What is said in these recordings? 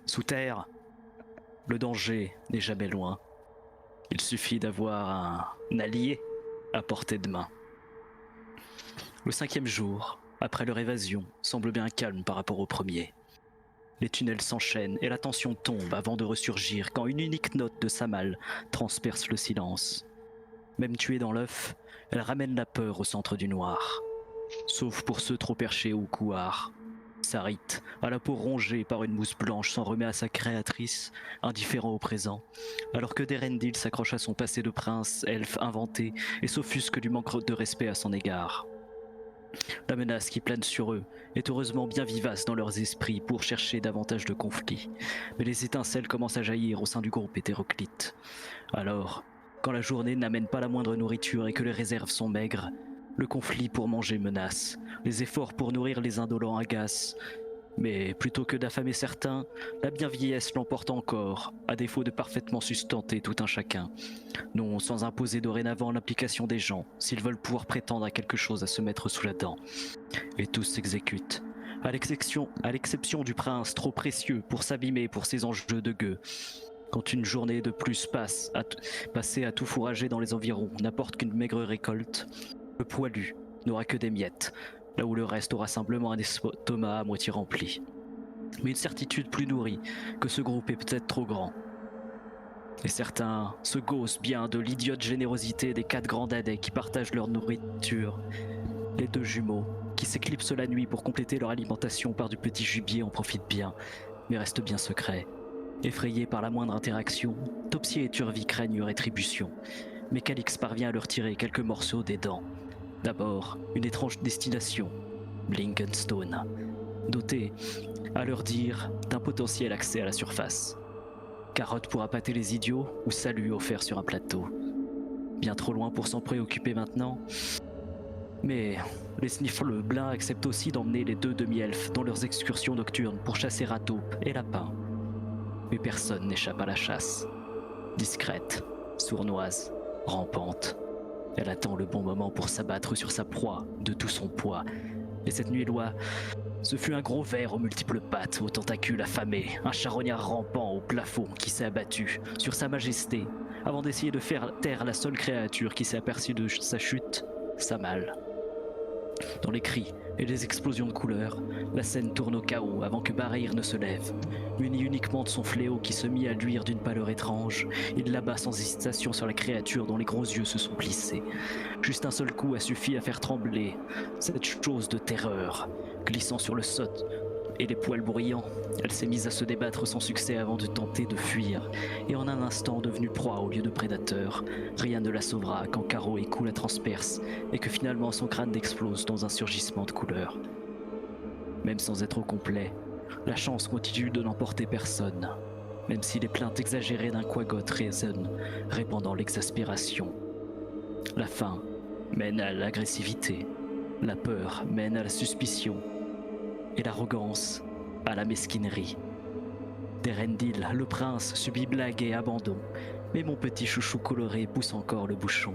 Sous terre, le danger n'est jamais loin. Il suffit d'avoir un allié à portée de main. Le 5e jour, après leur évasion, semble bien calme par rapport au premier. Les tunnels s'enchaînent et la tension tombe avant de ressurgir quand une unique note de Samal transperce le silence. Même tuée dans l'œuf, elle ramène la peur au centre du noir. Sauf pour ceux trop perchés au couard. Sarit, à la peau rongée par une mousse blanche, s'en remet à sa créatrice, indifférent au présent, alors que Derendil s'accroche à son passé de prince, elfe inventé, et s'offusque du manque de respect à son égard. La menace qui plane sur eux est heureusement bien vivace dans leurs esprits pour chercher davantage de conflits, mais les étincelles commencent à jaillir au sein du groupe hétéroclite. Alors, quand la journée n'amène pas la moindre nourriture et que les réserves sont maigres, le conflit pour manger menace, les efforts pour nourrir les indolents agacent. Mais plutôt que d'affamer certains, la bienveillesse l'emporte encore, à défaut de parfaitement sustenter tout un chacun. Non, sans imposer dorénavant l'implication des gens, s'ils veulent pouvoir prétendre à quelque chose à se mettre sous la dent. Et tous s'exécutent. À l'exception du prince, trop précieux pour s'abîmer pour ses enjeux de gueux. Quand une journée de plus passée à tout fourrager dans les environs n'apporte qu'une maigre récolte, le poilu n'aura que des miettes, là où le reste aura simplement un estomac à moitié rempli. Mais une certitude plus nourrie, que ce groupe est peut-être trop grand. Et certains se gaussent bien de l'idiote générosité des 4 grands dadais qui partagent leur nourriture. Les 2 jumeaux, qui s'éclipsent la nuit pour compléter leur alimentation par du petit gibier, en profitent bien, mais restent bien secrets. Effrayés par la moindre interaction, Topsy et Turvy craignent rétribution, mais Calix parvient à leur tirer quelques morceaux des dents. D'abord, une étrange destination, Blinkenstone, dotée, à leur dire, d'un potentiel accès à la surface. Carotte pour appâter les idiots ou salut offert sur un plateau. Bien trop loin pour s'en préoccuper maintenant. Mais les Sniffles Blins acceptent aussi d'emmener les 2 demi-elfes dans leurs excursions nocturnes pour chasser taupes et lapins. Mais personne n'échappe à la chasse. Discrète, sournoise, rampante, elle attend le bon moment pour s'abattre sur sa proie de tout son poids. Et cette nuit-là, ce fut un gros ver aux multiples pattes, aux tentacules affamés, un charognard rampant au plafond qui s'est abattu sur sa majesté, avant d'essayer de faire taire la seule créature qui s'est aperçue de sa chute, Samal. Dans les cris et les explosions de couleurs, la scène tourne au chaos avant que Barahir ne se lève. Muni uniquement de son fléau qui se mit à luire d'une pâleur étrange, il l'abat sans hésitation sur la créature dont les gros yeux se sont plissés. Juste un seul coup a suffi à faire trembler cette chose de terreur. Glissant sur le sol et les poils bruyants, elle s'est mise à se débattre sans succès avant de tenter de fuir. Et en un instant devenue proie au lieu de prédateur, rien ne la sauvera quand Caro et Cou la transpercent et que finalement son crâne explose dans un surgissement de couleurs. Même sans être au complet, la chance continue de n'emporter personne, même si les plaintes exagérées d'un Quagot résonnent, répandant l'exaspération. La faim mène à l'agressivité, la peur mène à la suspicion, et l'arrogance à la mesquinerie. Derendil, le prince, subit blague et abandon, mais mon petit chouchou coloré pousse encore le bouchon.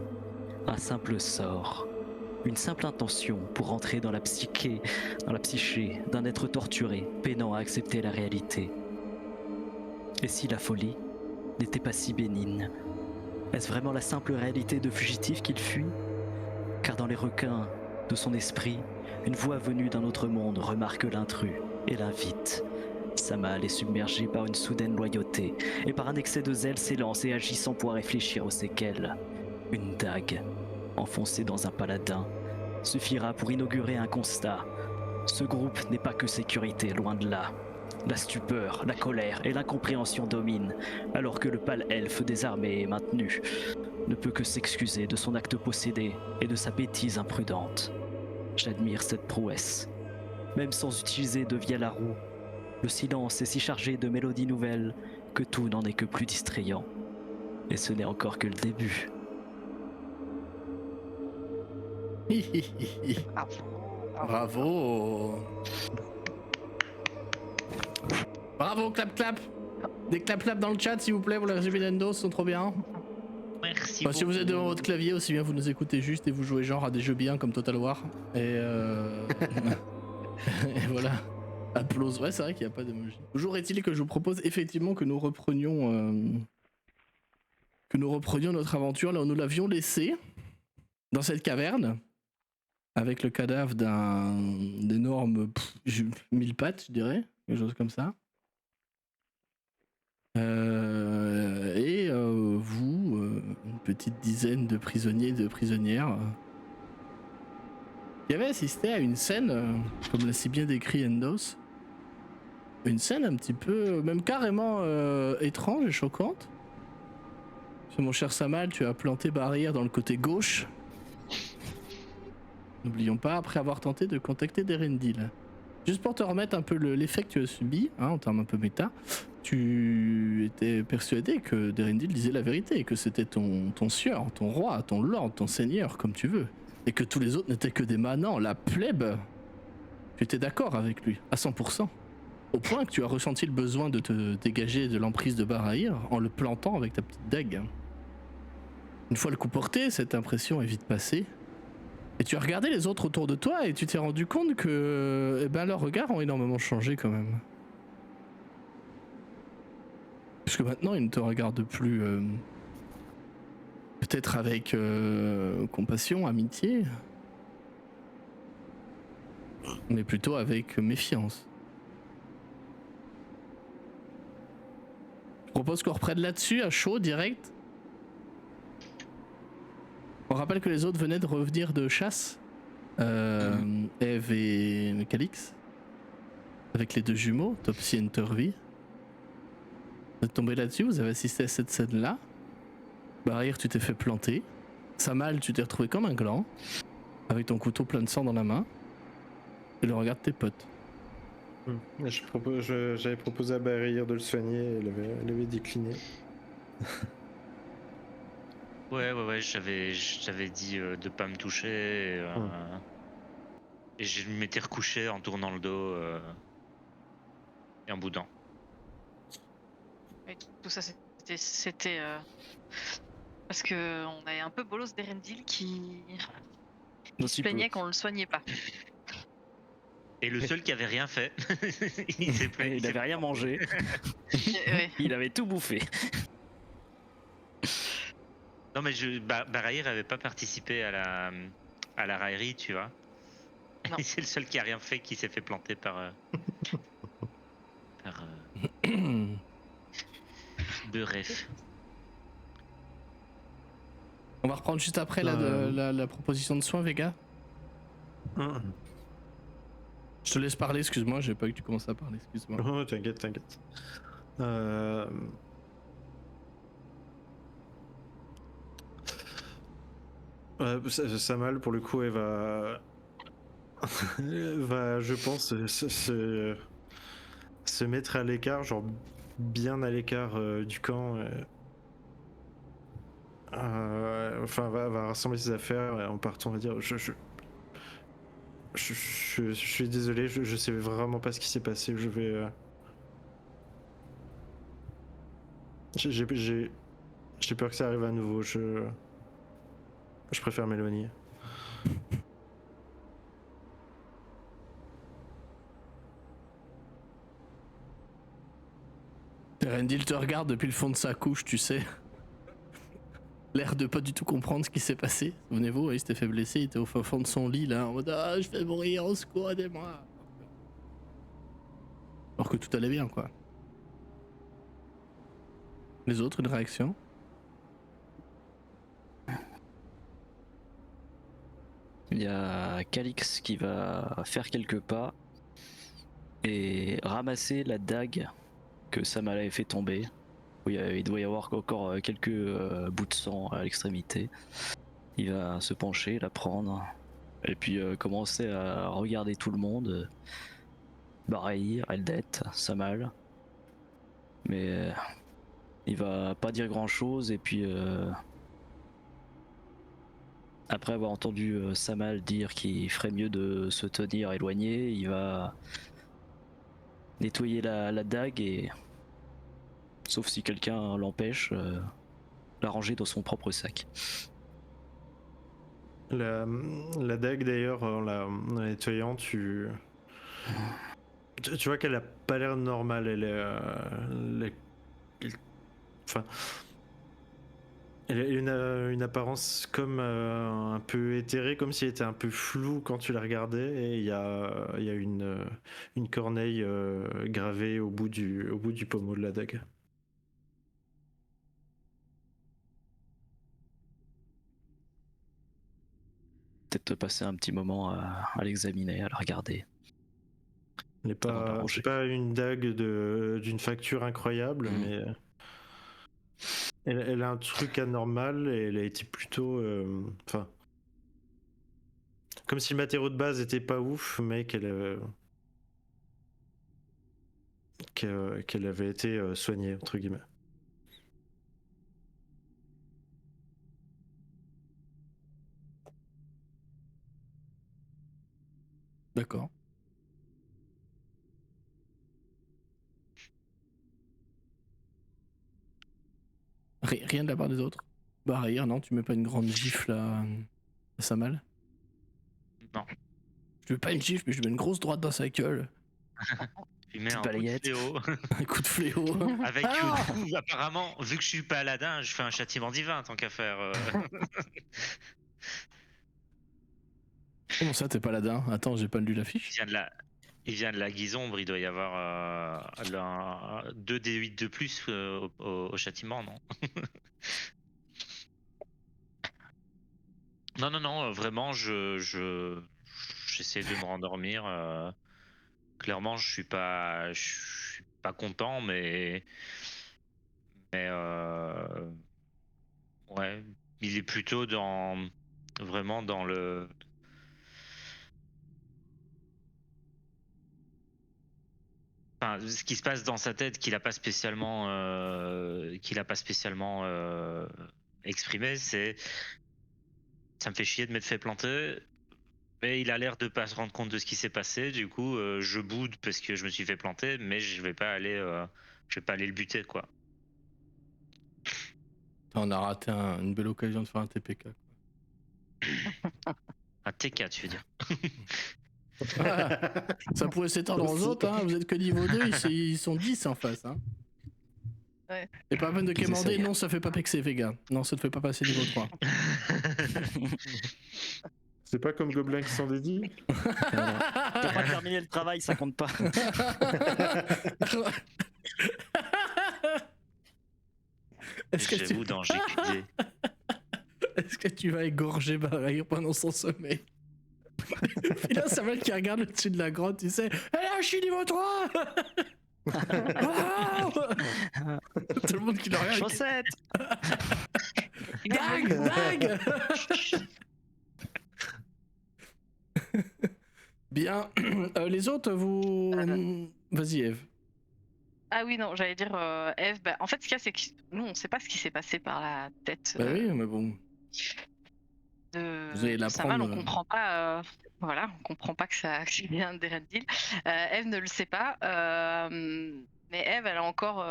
Un simple sort, une simple intention pour entrer dans la psyché d'un être torturé, peinant à accepter la réalité. Et si la folie n'était pas si bénigne? Est-ce vraiment la simple réalité de fugitif qu'il fuit? Car dans les requins de son esprit, une voix venue d'un autre monde remarque l'intrus et l'invite. Samal est submergé par une soudaine loyauté et par un excès de zèle s'élance et agit sans pouvoir réfléchir aux séquelles. Une dague, enfoncée dans un paladin, suffira pour inaugurer un constat. Ce groupe n'est pas que sécurité, loin de là. La stupeur, la colère et l'incompréhension dominent, alors que le pâle elfe désarmé et maintenu ne peut que s'excuser de son acte possédé et de sa bêtise imprudente. J'admire cette prouesse. Même sans utiliser de vielle à roue, le silence est si chargé de mélodies nouvelles que tout n'en est que plus distrayant. Et ce n'est encore que le début. Bravo. Bravo. Bravo, clap clap. Des clap clap dans le chat s'il vous plaît pour les résumés d'Endos, sont trop bien. Merci Bah, beaucoup. si vous êtes devant votre clavier, aussi bien vous nous écoutez juste et vous jouez genre à des jeux bien comme Total War. Et et voilà. Applause. Ouais, c'est vrai qu'il n'y a pas d'emoji. Toujours est-il que je vous propose effectivement que nous reprenions notre aventure là où nous l'avions laissée, dans cette caverne, avec le cadavre d'un énorme 1000 pattes, je dirais, quelque chose comme ça. Vous, une petite dizaine de prisonniers et de prisonnières, qui avaient assisté à une scène, comme l'a si bien décrit Endos, une scène un petit peu, même carrément étrange et choquante. Parce que mon cher Samal, tu as planté barrière dans le côté gauche. N'oublions pas, après avoir tenté de contacter Derendil. Juste pour te remettre un peu l'effet que tu as subi, hein, en termes un peu méta, tu étais persuadé que Derendil disait la vérité, que c'était ton sieur, ton roi, ton lord, ton seigneur, comme tu veux, et que tous les autres n'étaient que des manants, la plèbe. Tu étais d'accord avec lui, à 100%. Au point que tu as ressenti le besoin de te dégager de l'emprise de Barahir en le plantant avec ta petite dague. Une fois le coup porté, cette impression est vite passée. Et tu as regardé les autres autour de toi et tu t'es rendu compte que leurs regards ont énormément changé quand même. Parce que maintenant ils ne te regardent plus peut-être avec compassion, amitié, mais plutôt avec méfiance. Je propose qu'on reprenne là-dessus à chaud, direct. On rappelle que les autres venaient de revenir de chasse. Eve et Calix. Avec les deux jumeaux, Topsy et Turvy. Vous êtes tombé là-dessus, vous avez assisté à cette scène-là. Barrière, tu t'es fait planter. Samal, tu t'es retrouvé comme un gland, avec ton couteau plein de sang dans la main. Et le regard de tes potes. J'avais proposé à Barrière de le soigner, elle avait décliné. Ouais, j'avais dit de pas me toucher. Et je m'étais recouché en tournant le dos et en boudant. Et tout ça, c'était parce que on avait un peu bolos d'Erendil qui se plaignait qu'on le soignait pas. Et le seul qui avait rien fait, il s'est plaint. Il n'avait rien mangé. Ouais. Il avait tout bouffé. Non mais Barahir avait pas participé à la raillerie, tu vois. C'est le seul qui a rien fait, qui s'est fait planter par Beref. On va reprendre juste après la proposition de soins, Vega. Je te laisse parler, excuse-moi, j'ai pas eu que tu commences à parler, excuse-moi. Oh, t'inquiète. Samal, pour le coup, elle va, je pense, se mettre à l'écart, genre bien à l'écart du camp. Enfin, va rassembler ses affaires en partant, on va dire. Je suis désolé, je sais vraiment pas ce qui s'est passé. Je vais. J'ai peur que ça arrive à nouveau. Je préfère m'éloigner. Rendil te regarde depuis le fond de sa couche, tu sais. L'air de pas du tout comprendre ce qui s'est passé. Souvenez-vous, il s'était fait blesser, il était au fond de son lit là, en mode ah, je vais mourir, au secours, aidez-moi. Alors que tout allait bien, quoi. Les autres, une réaction? Il y a Calix qui va faire quelques pas et ramasser la dague que Samal avait fait tomber. Il doit y avoir encore quelques bouts de sang à l'extrémité. Il va se pencher, la prendre, et puis commencer à regarder tout le monde. Barahir, Eldet, Samal. Mais il va pas dire grand chose, et puis Après avoir entendu Samal dire qu'il ferait mieux de se tenir éloigné, il va nettoyer la dague et, sauf si quelqu'un l'empêche, la ranger dans son propre sac. La dague d'ailleurs, en la nettoyant, tu vois qu'elle a pas l'air normale. Enfin, elle a une apparence comme un peu éthérée, comme si elle était un peu floue quand tu la regardais. Et il y a une corneille gravée au bout du pommeau de la dague. Peut-être passer un petit moment à l'examiner, à la regarder. C'est pas une dague d'une facture incroyable, mais elle a un truc anormal et elle a été plutôt, enfin, comme si le matériau de base était pas ouf, mais qu'elle avait été soignée entre guillemets. D'accord. Rien de la part des autres. Bah rien, non, tu mets pas une grande gifle à Samal. Non. Je mets pas une gifle, mais je mets une grosse droite dans sa gueule. Tu mets Petite un coup de balayette. fléau. Un coup de fléau. Avec Ah du coup, apparemment, vu que je suis pas Aladdin, je fais un châtiment divin tant qu'à faire. Comment ça, t'es paladin? Attends, j'ai pas lu Il l'affiche. vient de la Guisombre, il doit y avoir 2 D8 de plus au châtiment, non? Non, vraiment, j'essaie de me rendormir. Clairement, je suis pas content, mais ouais, il est plutôt vraiment dans le. Enfin, ce qui se passe dans sa tête qu'il a pas spécialement exprimé, c'est ça me fait chier de m'être fait planter, mais il a l'air de pas se rendre compte de ce qui s'est passé. Du coup, je boude parce que je me suis fait planter, mais je vais pas aller le buter, quoi. On a raté une belle occasion de faire un TPK. Un TK, tu veux dire? Ah, ça pourrait s'étendre aux autres, hein. Vous êtes que niveau 2, ils sont 10 en face. Hein. Ouais. Et pas la peine de quémander, essayent. non, ça fait pas pexer, les gars. Non, ça te fait pas passer niveau 3. C'est pas comme Gobelin qui s'en dédie. T'as pas terminé le travail, ça compte pas. J'avoue, dans GQD. Est-ce que tu vas égorger Barahir pendant son sommeil? Et là, Samuel qui regarde au-dessus de la grotte, tu sais. Eh là, je suis niveau 3. Wow. Tout le monde qui le regarde. Chaussettes. Dag. Bien. Les autres, vous. Vas-y, Eve. Ah oui, non, j'allais dire Eve. Bah, en fait, ce qu'il y a, c'est que nous, on sait pas ce qui s'est passé par la tête Bah oui, mais bon. Vous allez de Samal. l'apprendre. On comprend pas. Voilà, on comprend pas que ça vient d'Erendil. Eve ne le sait pas. Mais Eve, elle a encore.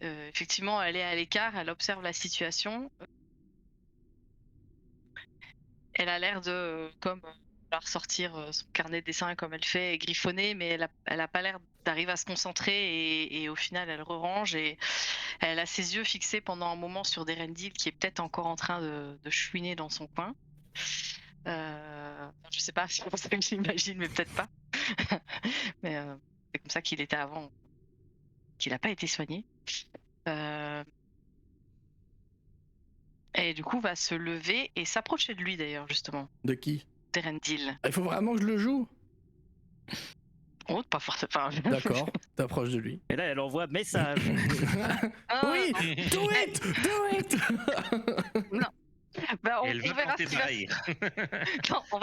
Effectivement, elle est à l'écart, elle observe la situation. Elle a l'air de, comme ressortir son carnet de dessin comme elle fait, et griffonner, mais elle a pas l'air d'arriver à se concentrer et au final elle re-range et elle a ses yeux fixés pendant un moment sur Derendil qui est peut-être encore en train de chouiner dans son coin. Je sais pas, c'est comme ça que j'imagine, mais peut-être pas. Mais c'est comme ça qu'il était avant, qu'il n'a pas été soigné. Et du coup va se lever et s'approcher de lui d'ailleurs justement. De qui? Derendil. Il faut vraiment que je le joue. Oh, pas forcément. D'accord, t'approches de lui. Et là, elle envoie message. Oui, do it. Non. Bah, on Elle veut verra planter ce qui va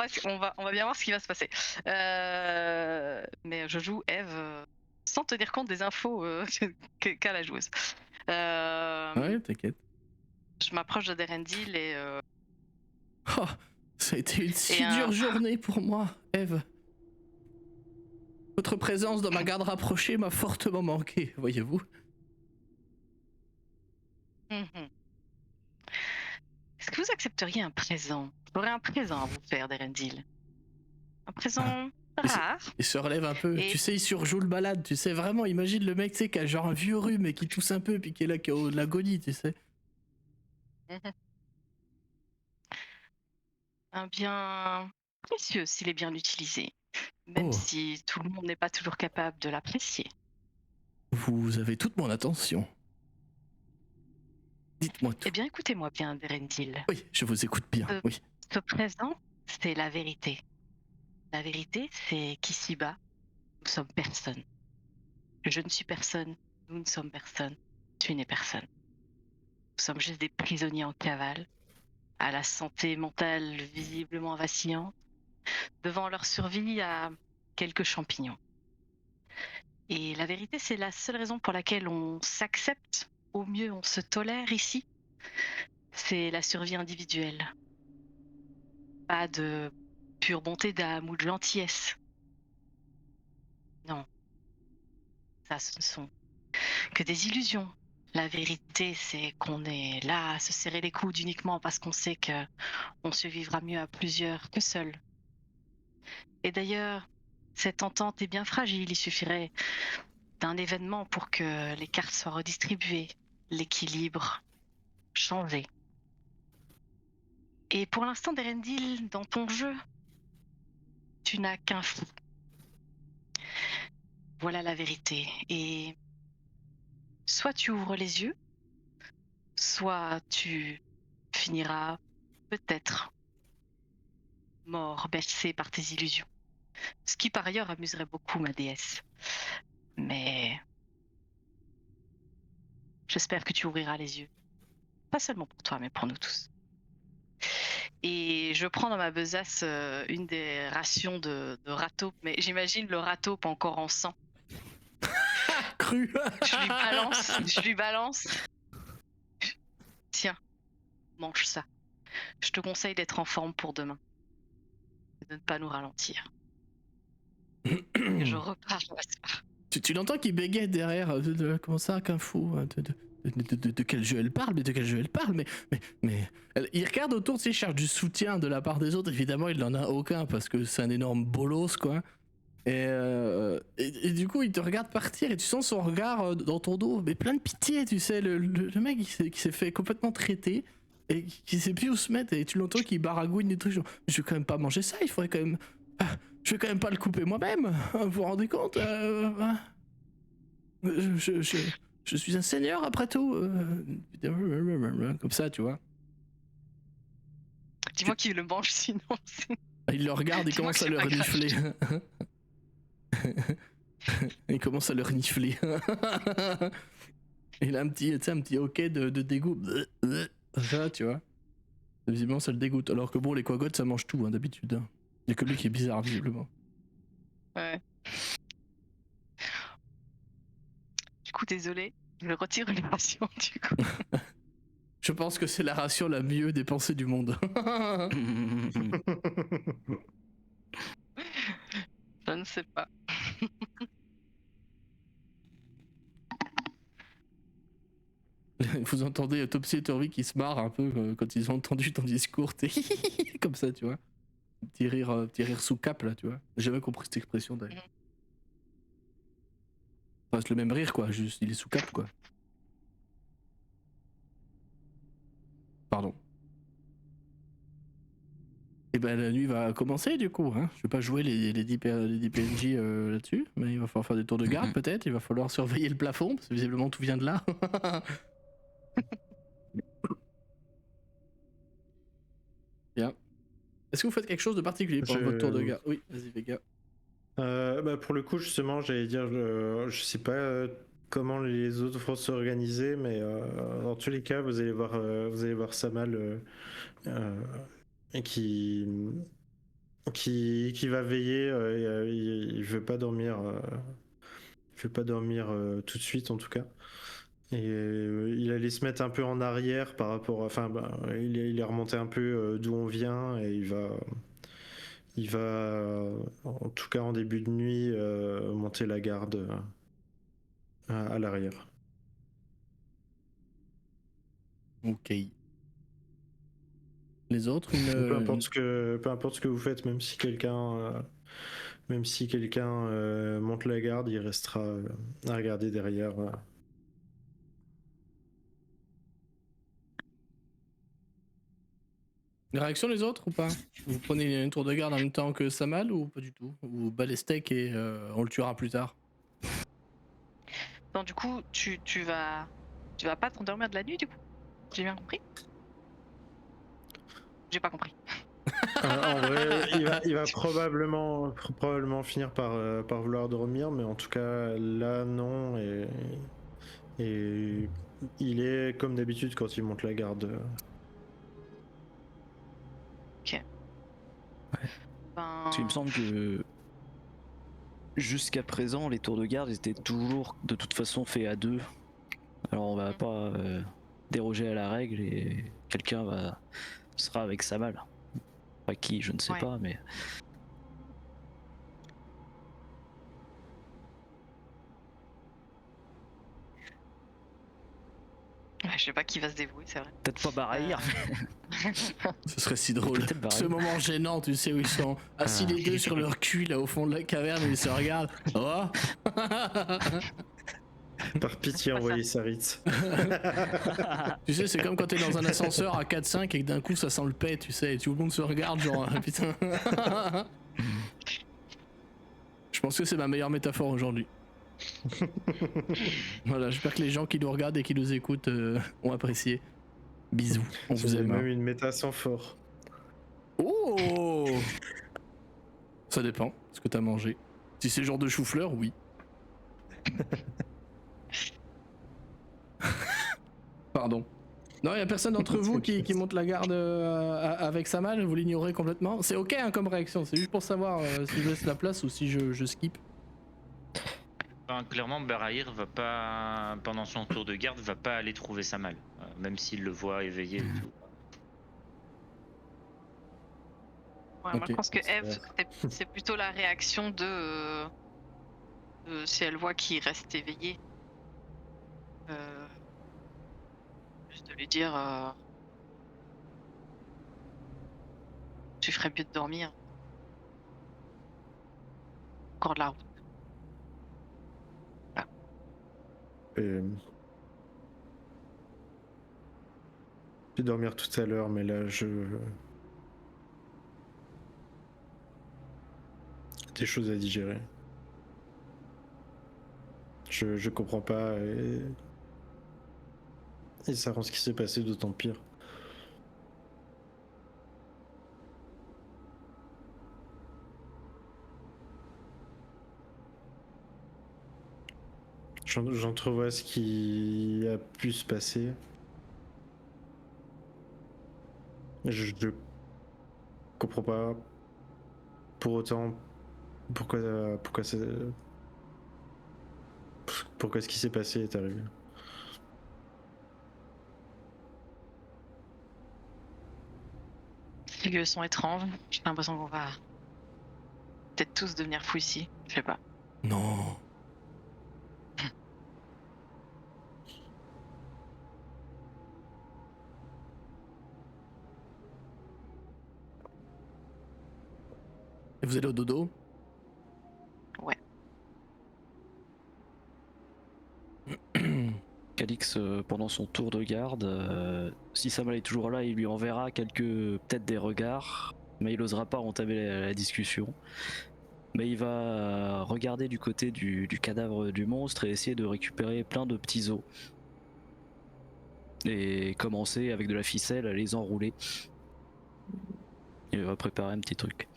se... Non, on va bien voir ce qui va se passer. Mais je joue Eve sans tenir compte des infos qu'a la joueuse. Ouais, t'inquiète. Je m'approche de Derendil et Oh, ça a été une si Et dure journée pour moi, Eve. Votre présence dans ma garde rapprochée m'a fortement manqué, voyez-vous. Mhm. Est-ce que vous accepteriez un présent? J'aurais un présent à vous faire, Derendil. Un présent rare. Il se relève un peu, Et tu sais, il surjoue le malade, tu sais, vraiment, imagine le mec, tu sais, qui a genre un vieux rhume et qui tousse un peu, puis qui est là, qui est au de l'agonie, tu sais. Mhm. Un bien précieux s'il est bien utilisé, même Oh, si tout le monde n'est pas toujours capable de l'apprécier. vous avez toute mon attention. Dites-moi tout. Eh bien, écoutez-moi bien, Derendil. Oui, je vous écoute bien, Ce, oui. ce présent, c'est la vérité. La vérité, c'est qu'ici-bas, nous sommes personne. Je ne suis personne, nous ne sommes personne, tu n'es personne. Nous sommes juste des prisonniers en cavale, à la santé mentale visiblement vacillante, devant leur survie à quelques champignons. Et la vérité, c'est la seule raison pour laquelle on s'accepte, au mieux on se tolère ici, c'est la survie individuelle. Pas de pure bonté d'âme ou de gentillesse. Non, ça ce ne sont que des illusions. La vérité, c'est qu'on est là à se serrer les coudes uniquement parce qu'on sait que on survivra mieux à plusieurs que seul. Et d'ailleurs, cette entente est bien fragile. Il suffirait d'un événement pour que les cartes soient redistribuées, l'équilibre changé. Et pour l'instant, Derendil, dans ton jeu, tu n'as qu'un fou. Voilà la vérité. Et soit tu ouvres les yeux, soit tu finiras peut-être mort, bercé par tes illusions. Ce qui par ailleurs amuserait beaucoup ma déesse. Mais j'espère que tu ouvriras les yeux. Pas seulement pour toi, mais pour nous tous. Et je prends dans ma besace une des rations de râteau, mais j'imagine le râteau pas encore en sang. Cru. Je lui balance. Tiens, mange ça. Je te conseille d'être en forme pour demain. Et de ne pas nous ralentir. Et je repars, je m'asseoir. Tu l'entends qui bégaye derrière, comment ça, qu'un fou, de quel jeu elle parle, mais de quel jeu elle parle, il regarde autour, tu sais, il cherche du soutien de la part des autres, évidemment il n'en a aucun parce que c'est un énorme bolos, quoi. Et du coup il te regarde partir et tu sens son regard dans ton dos, mais plein de pitié, tu sais, le mec qui s'est fait complètement traiter et qui sait plus où se mettre, et tu l'entends qui baragouine des trucs genre, je vais quand même pas manger ça, il faudrait quand même... Je vais quand même pas le couper moi-même, vous vous rendez compte je suis un seigneur après tout. Comme ça, tu vois. Dis-moi qui le mange sinon. Il le regarde et Dis-moi commence que à c'est le pas grave. renifler. Il commence à le renifler. Il a un petit hoquet de dégoût. Ça, tu vois. Visiblement, ça le dégoûte. Alors que bon, les quagottes, ça mange tout, hein, d'habitude. Hein. Il y a que lui qui est bizarre, visiblement. Ouais. Du coup, désolé. Je retire les rations, du coup. Je pense que c'est la ration la mieux dépensée du monde. Je ne sais pas. Vous entendez Topsy et Turvy qui se marrent un peu quand ils ont entendu ton discours. Comme ça, tu vois. Petit rire sous cap, là, tu vois. J'ai jamais compris cette expression, d'ailleurs. Enfin, c'est le même rire, quoi. Juste, il est sous cap, quoi. Pardon. Et ben, la nuit va commencer, du coup. Hein. Je vais pas jouer les 10 PNJ là-dessus, mais il va falloir faire des tours de garde, peut-être. Il va falloir surveiller le plafond, parce que visiblement, tout vient de là. Bien. Est-ce que vous faites quelque chose de particulier pendant votre tour de garde? Oui, vas-y, Vega. Pour le coup, justement, j'allais dire, je sais pas comment les autres vont s'organiser, mais dans tous les cas, vous allez voir Samal qui va veiller. Il veut pas dormir. Il veut pas dormir tout de suite, en tout cas. il allait se mettre un peu en arrière par rapport à... Enfin, il est remonté un peu d'où on vient et il va, en tout cas en début de nuit, monter la garde à l'arrière. Ok. Les autres, Peu importe ce que vous faites, même si quelqu'un monte la garde, il restera à regarder derrière. Une réaction les autres ou pas? Vous prenez une tour de garde en même temps que Samal ou pas du tout? Ou Balestek et on le tuera plus tard? Donc du coup, tu vas pas t'endormir de la nuit du coup? J'ai bien compris? J'ai pas compris. En vrai, il va probablement finir par vouloir dormir, mais en tout cas, là, non. Et il est comme d'habitude quand il monte la garde. Parce qu'il me Ben, semble que jusqu'à présent, les tours de garde étaient toujours de toute façon faits à deux. Alors on va pas déroger à la règle et quelqu'un sera avec sa malle. Pas qui, je ne sais Ouais. pas, mais ouais, je sais pas qui va se dévouer, c'est vrai. peut-être pas Barahir. Ce serait si drôle. Peut-être pareil. Ce moment gênant, tu sais, où ils sont assis les deux sur leur cul là au fond de la caverne et ils se regardent. Oh. Par pitié, envoyez Saritz. Tu sais, c'est comme quand t'es dans un ascenseur à 4-5 et que d'un coup ça sent le paix, tu sais, et tout le monde se regarde genre putain. Je pense que c'est ma meilleure métaphore aujourd'hui. Voilà, j'espère que les gens qui nous regardent et qui nous écoutent ont apprécié. Bisous, on vous C'est aime. même Hein. une méta sans fort. Oh. Ça dépend, ce que t'as mangé. Si c'est genre de chou-fleur, oui. Pardon. Non, il y a personne d'entre vous qui monte la garde avec sa malle, vous l'ignorez complètement. C'est ok hein, comme réaction, c'est juste pour savoir si je laisse la place ou si je skip. Enfin, clairement, Barahir va pas, pendant son tour de garde, va pas aller trouver sa malle, même s'il le voit éveillé et tout. Ouais, moi Ok. je pense que Eve, c'est plutôt la réaction de si elle voit qu'il reste éveillé. Juste de lui dire tu ferais mieux de dormir. Encore de la route. Je vais dormir tout à l'heure, mais là, des choses à digérer. Je comprends pas et ça rend ce qui s'est passé d'autant pire. J'entrevois ce qui a pu se passer. Je comprends pas pour autant pourquoi ce qui s'est passé est arrivé. Les lieux sont étranges. J'ai l'impression qu'on va peut-être tous devenir fous ici. Je sais pas. Non. Et vous allez au dodo? Ouais. Calix, pendant son tour de garde, si Samal est toujours là, il lui enverra peut-être des regards, mais il osera pas entamer la discussion. Mais il va regarder du côté du cadavre du monstre et essayer de récupérer plein de petits os. Et commencer avec de la ficelle à les enrouler. Il va préparer un petit truc.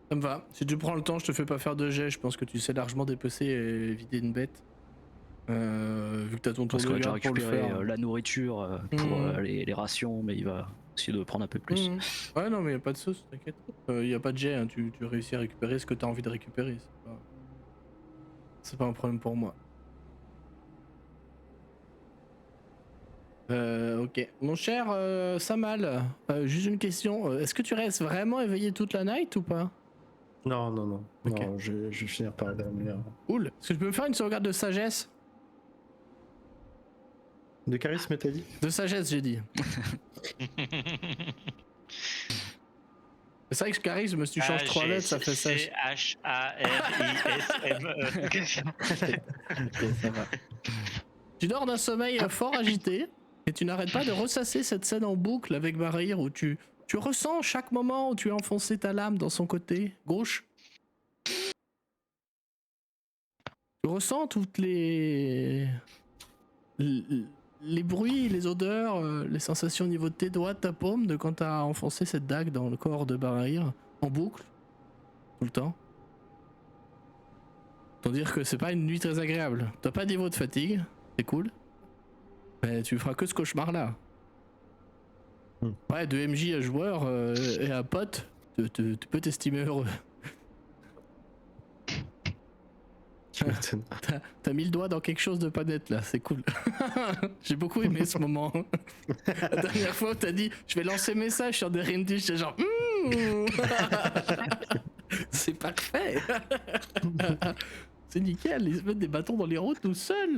Ça me va. Si tu prends le temps, je te fais pas faire de jet. Je pense que tu sais largement dépecer et vider une bête. Vu que t'as ton tour Parce qu'on de va déjà garde pour le récupérer faire. la nourriture pour les rations, mais il va essayer de prendre un peu plus. Ouais, non, mais y a pas de sauce, t'inquiète. Y a pas de jet, hein. Tu réussis à récupérer ce que t'as envie de récupérer. C'est pas un problème pour moi. Ok. Mon cher Samal, juste une question. Est-ce que tu restes vraiment éveillé toute la night ou pas? Non, non, non. Ok. Non, je vais finir par dormir. Cool. Est-ce que je peux me faire une sauvegarde de sagesse? De charisme, t'as dit? De sagesse, j'ai dit. C'est vrai que charisme, si tu changes 3 lettres, ça fait sage. CHARISME. Ok, ça va. Tu dors d'un sommeil fort agité et tu n'arrêtes pas de ressasser cette scène en boucle avec Barahir où tu ressens chaque moment où tu as enfoncé ta lame dans son côté gauche. Tu ressens toutes les bruits, les odeurs, les sensations au niveau de tes doigts, de ta paume, de quand tu as enfoncé cette dague dans le corps de Barahir en boucle, tout le temps. Autant dire que c'est pas une nuit très agréable. T'as pas de niveau de fatigue, c'est cool. Mais tu feras que ce cauchemar-là. Ouais, de MJ à joueur et à pote, tu peux t'estimer heureux. Tu m'étonnes. T'as mis le doigt dans quelque chose de pas net là, c'est cool. J'ai beaucoup aimé ce moment. La dernière fois, t'as dit je vais lancer message sur des Rindy, j'étais genre c'est parfait. C'est nickel, ils se mettent des bâtons dans les roues tout seuls.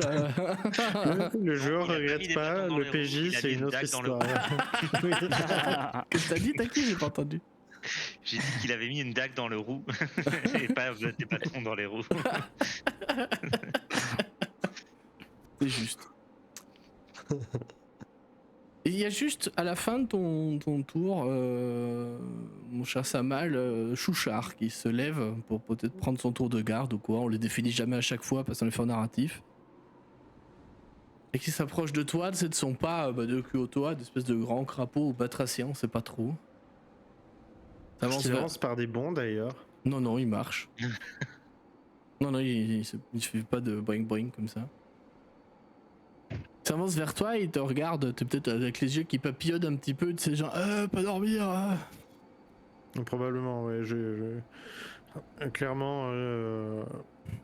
Le joueur Il a regrette mis des pas, bâtons dans le les roues, PJ il a c'est mis une une autre dague dans le histoire. Qu'est-ce que t'as dit, Taki? J'ai pas entendu. J'ai dit qu'il avait mis une dague dans le roue et pas des bâtons dans les roues. C'est juste. Et il y a juste à la fin de ton tour, mon cher Samal, Chouchard qui se lève pour peut-être prendre son tour de garde ou quoi. On les définit jamais à chaque fois parce qu'on les fait en narratif. Et qui s'approche de toi, c'est de son pas de cul au toit, d'espèce de grand crapaud ou batracien, on sait pas trop. Il avance par des bonds d'ailleurs. Non, non, il marche. non, il fait pas de boing boing comme ça. Il s'avance vers toi, il te regarde, t'es peut-être avec les yeux qui papillonnent un petit peu, tu sais, genre, pas dormir. Probablement, ouais. Clairement, le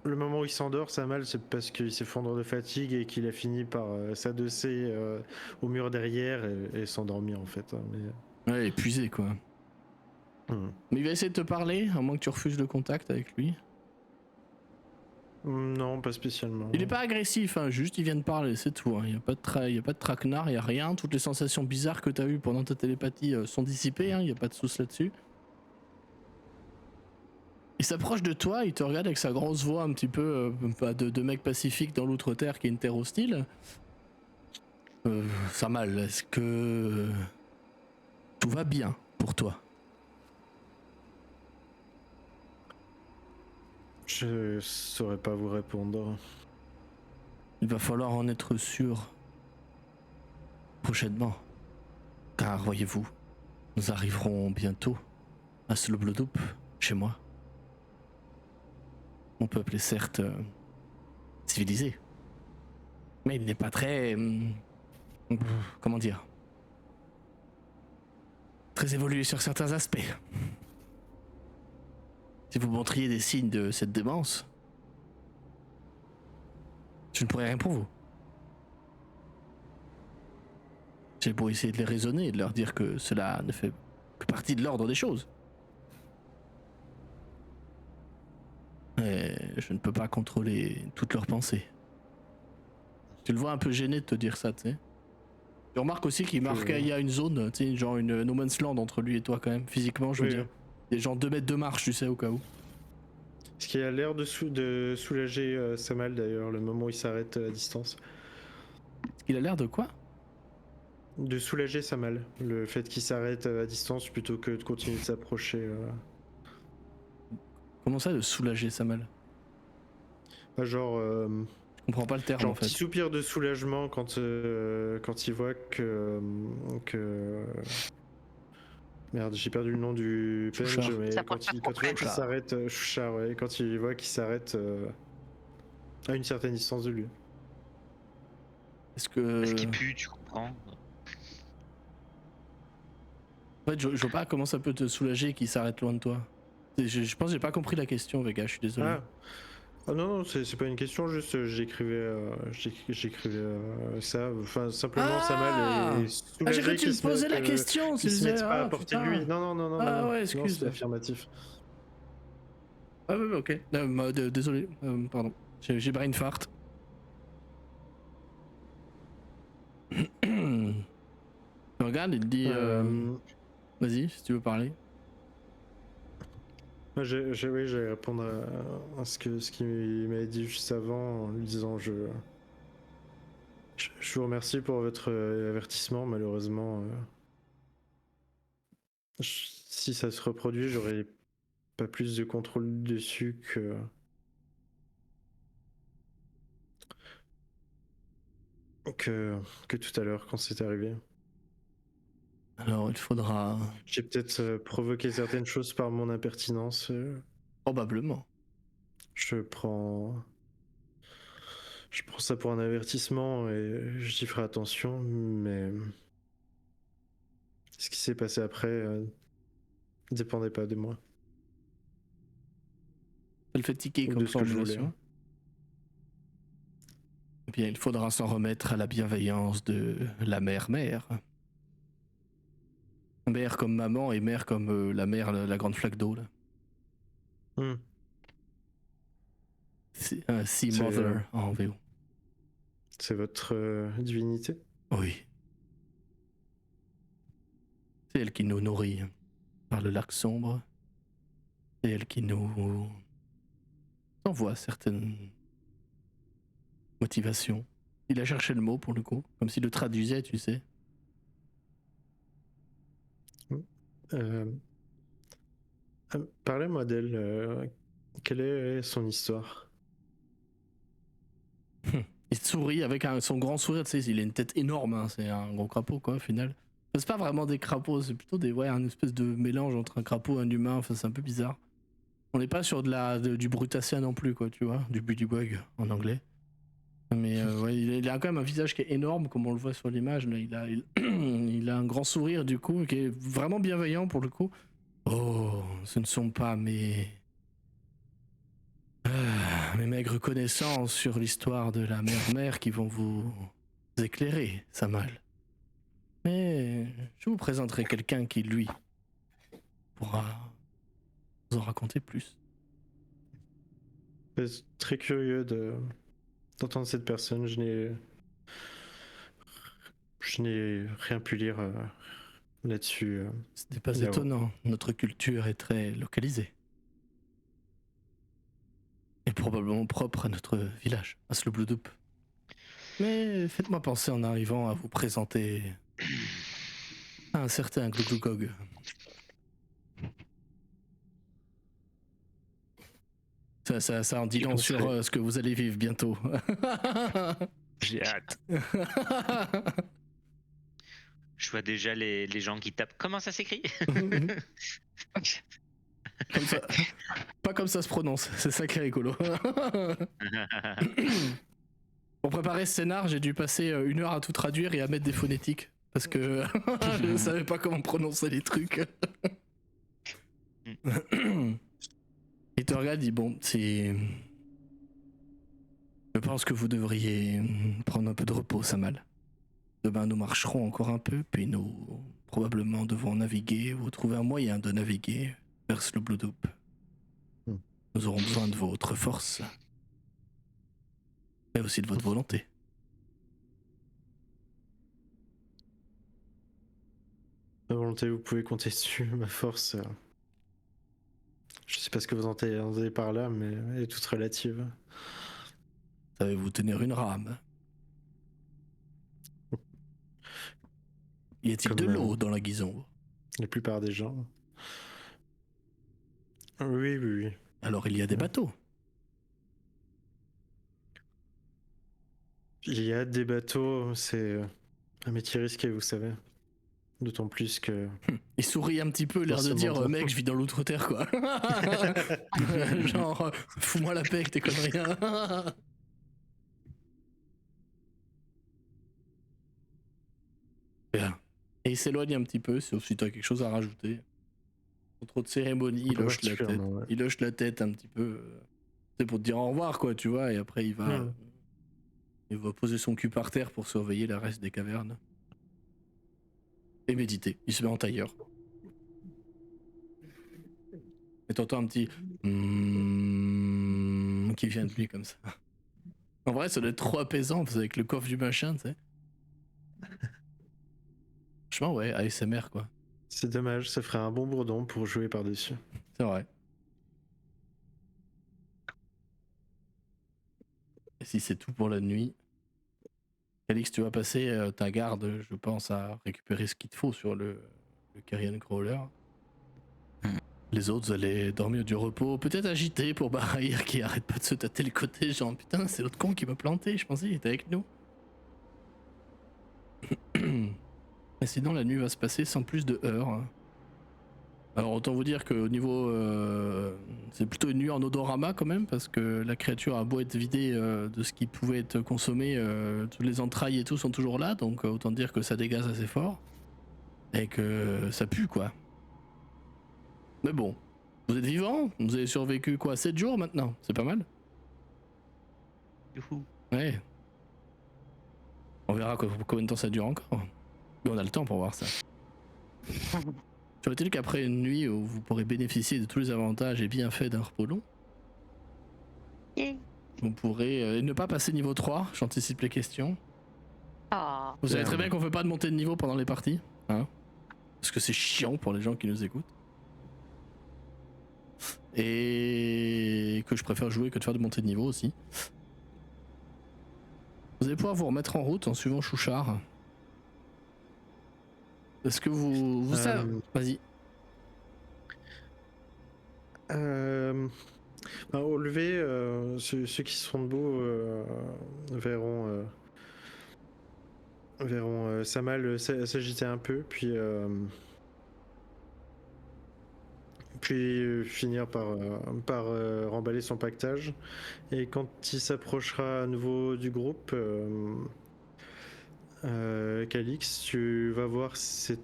moment où il s'endort, Samal, c'est parce qu'il s'effondre de fatigue et qu'il a fini par s'adosser au mur derrière et s'endormir en fait. Hein, mais... Ouais, épuisé quoi. Mais il va essayer de te parler, à moins que tu refuses le contact avec lui. Non, pas spécialement. Il est pas agressif, hein, juste il vient de parler, c'est tout. Hein. Il y a pas de traquenard, il y a rien. Toutes les sensations bizarres que t'as eues pendant ta télépathie sont dissipées, hein, il y a pas de souci là-dessus. Il s'approche de toi, il te regarde avec sa grosse voix un petit peu de mec pacifique dans l'outre-terre qui est une terre hostile. Samal, est-ce que tout va bien pour toi? Je saurais pas vous répondre. Il va falloir en être sûr prochainement. Car voyez-vous, nous arriverons bientôt à Sloblodup, chez moi. Mon peuple est certes civilisé, mais il n'est pas très... comment dire? Très évolué sur certains aspects. Si vous montriez des signes de cette démence, je ne pourrais rien pour vous. J'ai beau essayer de les raisonner et de leur dire que cela ne fait que partie de l'ordre des choses. Mais je ne peux pas contrôler toutes leurs pensées. Tu le vois un peu gêné de te dire ça, tu sais. Tu remarques aussi qu'il marque, il y a une zone, tu sais, genre une no man's land entre lui et toi quand même, physiquement je veux dire. Il y a genre 2 mètres de marche, tu sais, au cas où. Ce qui a l'air de soulager Samal d'ailleurs, le moment où il s'arrête à distance. Il a l'air de quoi? De soulager Samal, le fait qu'il s'arrête à distance plutôt que de continuer de s'approcher. Comment ça, de soulager Samal? Genre... Je comprends pas le terme genre en fait. petit soupir de soulagement quand il voit que... Merde, j'ai perdu le nom du Chouchard. PNJ, mais Ça quand prend il pas voit qu'il Chouchard. s'arrête... Chouchard, ouais, quand il voit qu'il s'arrête à une certaine distance de lui. Est-ce que... Parce qu'il pue, tu comprends. En fait, je vois pas comment ça peut te soulager qu'il s'arrête loin de toi. Je pense que j'ai pas compris la question, Vega, je suis désolé. Ah non, non, c'est pas une question, juste j'écrivais ça. Enfin, simplement, Samal est Ah, j'ai cru soulagé que tu qu'il me posais la question, tu qu'il se disais, mette pas à ah portée de lui. putain. Non, non, non, non, non, Ah non, ouais, non, excuse. c'est affirmatif. Ah ouais, ok. Désolé, pardon. J'ai brain fart. Regarde, il te dit, vas-y, si tu veux parler. Moi, oui, j'ai répondre à ce qu'il m'avait dit juste avant en lui disant je vous remercie pour votre avertissement. Malheureusement, si ça se reproduit, j'aurai pas plus de contrôle dessus que tout à l'heure quand c'est arrivé. Alors, il faudra. J'ai peut-être provoqué certaines choses par mon impertinence. Probablement. Je prends ça pour un avertissement et j'y ferai attention, mais ce qui s'est passé après dépendait pas de moi Ça le fait tiquer ou comme de ce que je voulais. formulation. Eh bien, il faudra s'en remettre à la bienveillance de la mère-mère. Mère comme maman et mère comme la mère, la grande flaque d'eau, là. Hmm. Sea Mother en VO. C'est votre divinité? Oui. C'est elle qui nous nourrit par le lac sombre. C'est elle qui nous envoie certaines motivations. Il a cherché le mot pour le coup, comme s'il le traduisait, tu sais. Parlez-moi d'elle. Quelle est son histoire? Il sourit avec son grand sourire, tu sais, il a une tête énorme, hein, c'est un gros crapaud quoi au final. C'est pas vraiment des crapauds, c'est plutôt un espèce de mélange entre un crapaud et un humain, enfin c'est un peu bizarre. On n'est pas sur du brutacea non plus quoi, tu vois, du bullywug en anglais. Mais ouais, il a quand même un visage qui est énorme comme on le voit sur l'image, là, il a un grand sourire du coup, qui est vraiment bienveillant pour le coup. Oh, ce ne sont pas mes maigres connaissances sur l'histoire de la mère-mère qui vont vous éclairer, Samal. Mais je vous présenterai quelqu'un qui, lui, pourra vous en raconter plus. C'est très curieux d'entendre cette personne. Je n'ai rien pu lire là-dessus. Ce n'est pas Là-haut. étonnant, notre culture est très localisée. Et probablement propre à notre village, à Sloblodup. Mais faites-moi penser en arrivant à vous présenter à un certain Gluglugog. Ça en dit long sur ce que vous allez vivre bientôt. J'ai hâte. Je vois déjà les gens qui tapent. Comment ça s'écrit? Comme ça, pas comme ça se prononce, c'est ça qui est rigolo. Pour préparer ce scénar, j'ai dû passer 1 heure à tout traduire et à mettre des phonétiques. Parce que je ne savais pas comment prononcer les trucs. Il te regarde, dit bon, c'est. Je pense que vous devriez prendre un peu de repos, Samal. Demain, nous marcherons encore un peu, puis nous probablement devons naviguer ou trouver un moyen de naviguer vers Sloblodup. Nous aurons besoin de votre force, mais aussi de votre volonté. Ma volonté, vous pouvez compter dessus. Ma force, je sais pas ce que vous entendez par là, mais elle est toute relative. Savez-vous tenir une rame? Y a-t-il de l'eau dans la Guison? La plupart des gens. Oui, oui, oui. Alors il y a des bateaux. Il y a des bateaux, c'est un métier risqué, vous savez. D'autant plus que. Il sourit un petit peu, l'air de dire mec, je vis dans l'outre-terre quoi. Genre, fous-moi la paix avec tes conneries. Bien. Et il s'éloigne un petit peu, sauf si tu as quelque chose à rajouter. Sans trop de cérémonie, il hoche la tête. Ouais. Il hoche la tête un petit peu. C'est pour te dire au revoir, quoi, tu vois, et après il va poser son cul par terre pour surveiller le reste des cavernes. Et méditer. Il se met en tailleur. Et t'entends un petit qui vient de lui comme ça. En vrai, ça doit être trop apaisant, parce avec le coffre du machin, tu sais. Franchement, ouais, ASMR, quoi. C'est dommage, ça ferait un bon bourdon pour jouer par-dessus. C'est vrai. Et si c'est tout pour la nuit, Calix, tu vas passer ta garde, je pense, à récupérer ce qu'il te faut sur le Carrion Crawler. Les autres, vous allez dormir du repos, peut-être agité pour Barahir qui arrête pas de se tâter le côté, genre putain, c'est l'autre con qui m'a planté, je pensais qu'il était avec nous. Et sinon, la nuit va se passer sans plus de heurts. Alors, autant vous dire qu'au niveau. C'est plutôt une nuit en odorama quand même, parce que la créature a beau être vidée de ce qui pouvait être consommé, toutes les entrailles et tout sont toujours là, donc autant dire que ça dégaze assez fort. Et que ça pue, quoi. Mais bon, vous êtes vivant, vous avez survécu quoi, 7 jours maintenant, c'est pas mal. Youhou. Ouais. On verra combien de temps ça dure encore. Mais on a le temps pour voir ça. Serait-il qu'après une nuit où vous pourrez bénéficier de tous les avantages et bienfaits d'un repos long, vous pourrez ne pas passer niveau 3, j'anticipe les questions. Ah. Vous savez très bien qu'on fait pas de montée de niveau pendant les parties, hein, parce que c'est chiant pour les gens qui nous écoutent. Et que je préfère jouer que de faire de montée de niveau aussi. Vous allez pouvoir vous remettre en route en suivant Chouchard. Est-ce que vous savez... Vas-y. Au lever, ceux qui sont debout verront Samal s'agiter un peu, puis finir par remballer son pactage. Et quand il s'approchera à nouveau du groupe, Calix, tu vas voir cette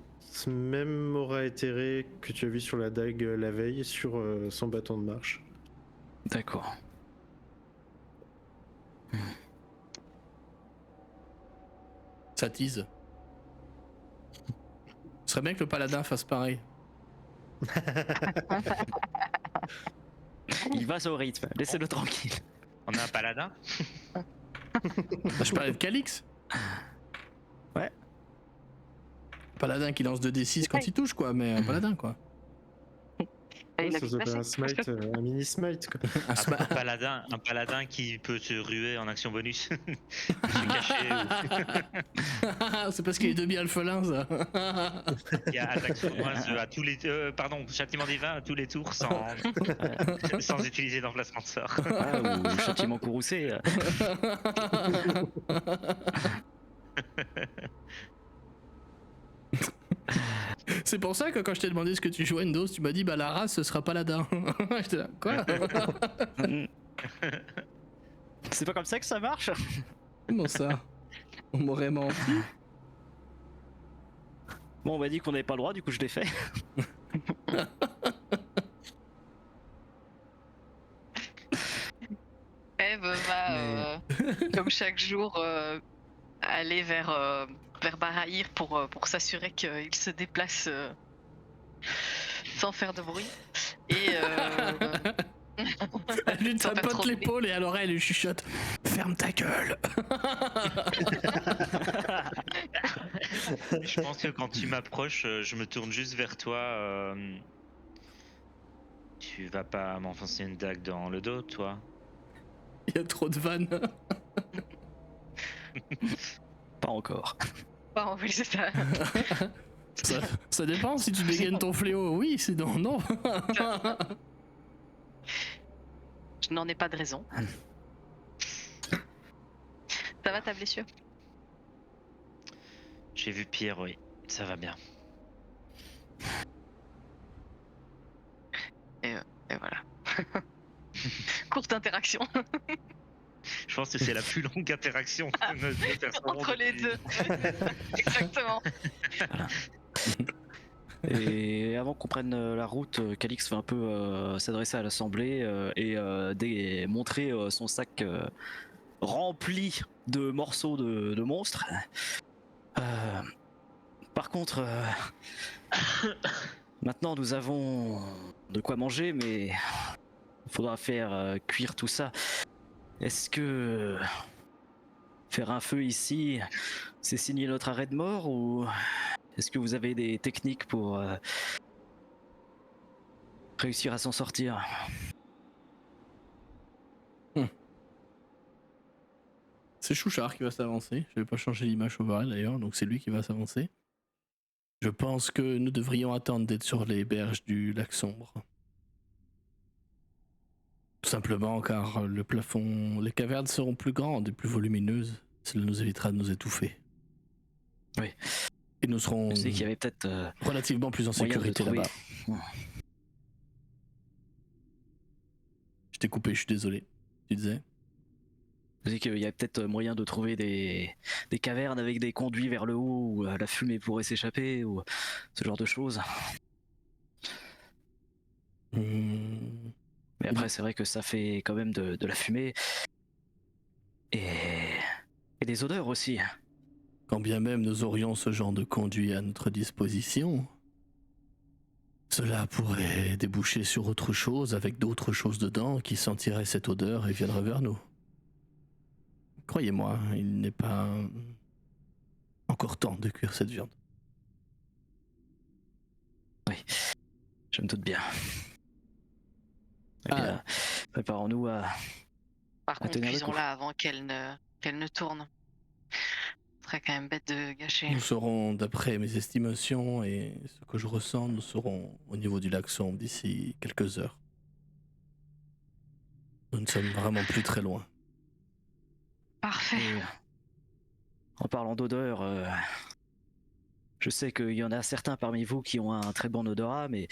même aura éthérée que tu as vu sur la dague la veille sur son bâton de marche. D'accord. Ça tease. Ce serait bien que le paladin fasse pareil. Il va au rythme, laissez-le tranquille. On a un paladin. Je parlais de Calix. Ouais. Paladin qui lance 2d6 quand il touche, quoi, mais un paladin, quoi. Il a Ça s'appelle un smite, un mini smite, quoi. Un paladin qui peut se ruer en action bonus. Se cacher. C'est parce qu'il est demi-alphelin, ça. Il y a attaque sournoise à tous les châtiment divin à tous les tours sans utiliser d'emplacement de sort. Ah, ou châtiment courroucé. C'est pour ça que quand je t'ai demandé ce que tu jouais Endos, tu m'as dit bah la race ce sera paladin. J'étais là, quoi? C'est pas comme ça que ça marche? Comment ça? On m'aurait menti? Bon, on m'a dit qu'on n'avait pas le droit, du coup je l'ai fait. Eve va, comme chaque jour, aller vers Barahir pour s'assurer qu'il se déplace sans faire de bruit. Et Elle lui Sans faire tapote trop de l'épaule et à l'oreille elle lui chuchote ferme ta gueule. Je pense que quand tu m'approches, je me tourne juste vers toi. Tu vas pas m'enfoncer une dague dans le dos, toi? Il y a trop de vannes. Pas encore. Bon, oui, c'est ça. Ça dépend si tu dégaines ton fléau, oui, sinon non. Je n'en ai pas de raison. Ça va ta blessure? J'ai vu Pierre, oui. Ça va bien. Et voilà. Courte interaction Je pense que c'est la plus longue interaction de nos deux personnages entre les deux. Exactement. Et avant qu'on prenne la route, Calix va un peu s'adresser à l'assemblée et montrer son sac rempli de morceaux de monstres. Par contre, maintenant nous avons de quoi manger, mais il faudra faire cuire tout ça. Est-ce que faire un feu ici, c'est signer notre arrêt de mort, ou est-ce que vous avez des techniques pour réussir à s'en sortir? C'est Chouchard qui va s'avancer. Je vais pas changer l'image overall d'ailleurs, donc c'est lui qui va s'avancer. Je pense que nous devrions attendre d'être sur les berges du lac sombre. Tout simplement car le plafond, les cavernes seront plus grandes et plus volumineuses. Cela nous évitera de nous étouffer. Oui. Et nous serons Je sais qu'il y avait peut-être relativement plus en moyen de sécurité trouver- là-bas. Je t'ai coupé, je suis désolé. Tu disais? Je sais qu'il y a peut-être moyen de trouver des cavernes avec des conduits vers le haut où la fumée pourrait s'échapper, ou ce genre de choses. Mais après, c'est vrai que ça fait quand même de la fumée. Et des odeurs aussi. Quand bien même nous aurions ce genre de conduit à notre disposition, cela pourrait déboucher sur autre chose avec d'autres choses dedans qui sentiraient cette odeur et viendraient vers nous. Croyez-moi, il n'est pas encore temps de cuire cette viande. Je me doute bien. Eh Ah. bien, préparons-nous à... Par contre, tenir le coup. cuisons-la avant qu'elle ne tourne. Ce serait quand même bête de gâcher. Nous serons, d'après mes estimations et ce que je ressens, nous serons au niveau du lac sombre d'ici quelques heures. Nous ne sommes vraiment plus très loin. Parfait. Et en parlant d'odeur, je sais qu'il y en a certains parmi vous qui ont un très bon odorat, mais